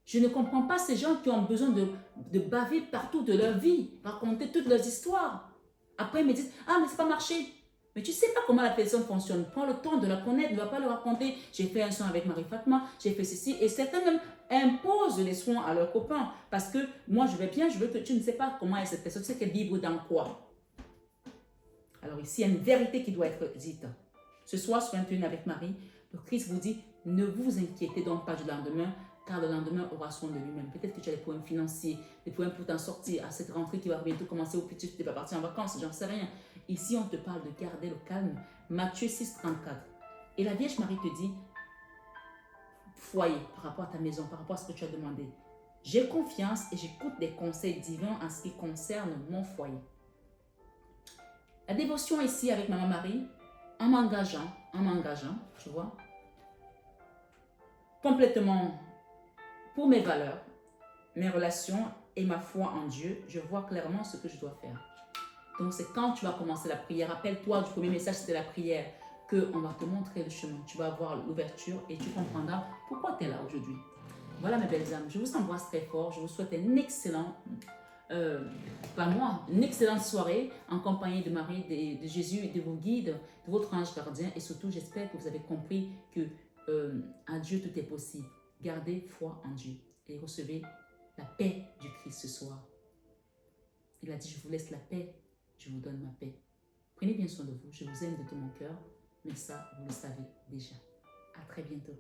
Je ne comprends pas ces gens qui ont besoin de baver partout de leur vie, raconter toutes leurs histoires. Après, ils me disent, ah mais c'est pas marché. Mais tu ne sais pas comment la personne fonctionne. Prends le temps de la connaître, ne va pas le raconter. J'ai fait un soin avec Marie Fatma, j'ai fait ceci. Et certains même imposent les soins à leurs copains. Parce que moi, je vais bien, je veux que tu ne sais pas comment est cette personne, tu sais qu'elle vibre dans quoi. Alors ici, il y a une vérité qui doit être dite. Ce soir, sur 21 avec Marie, le Christ vous dit, ne vous inquiétez donc pas du lendemain, car le lendemain aura soin de lui-même. Peut-être que tu as des problèmes financiers, des problèmes pour t'en sortir à cette rentrée qui va bientôt commencer ou peut-être que tu n'es pas parti en vacances, j'en sais rien. Ici, on te parle de garder le calme. Matthieu 6, 34. Et la Vierge Marie te dit, foyer, par rapport à ta maison, par rapport à ce que tu as demandé. J'ai confiance et j'écoute des conseils divins en ce qui concerne mon foyer. La dévotion ici avec Maman Marie, en m'engageant, tu vois, complètement pour mes valeurs, mes relations et ma foi en Dieu, je vois clairement ce que je dois faire. Donc c'est quand tu vas commencer la prière, rappelle-toi du premier message, c'était la prière, qu'on va te montrer le chemin. Tu vas avoir l'ouverture et tu comprendras pourquoi tu es là aujourd'hui. Voilà mes belles âmes, je vous embrasse très fort, je vous souhaite un excellent, une excellente soirée en compagnie de Marie, de Jésus et de vos guides, de votre ange gardien et surtout j'espère que vous avez compris que en Dieu tout est possible. Gardez foi en Dieu et recevez la paix du Christ ce soir. Il a dit, je vous laisse la paix, je vous donne ma paix. Prenez bien soin de vous, je vous aime de tout mon cœur, mais ça, vous le savez déjà. À très bientôt.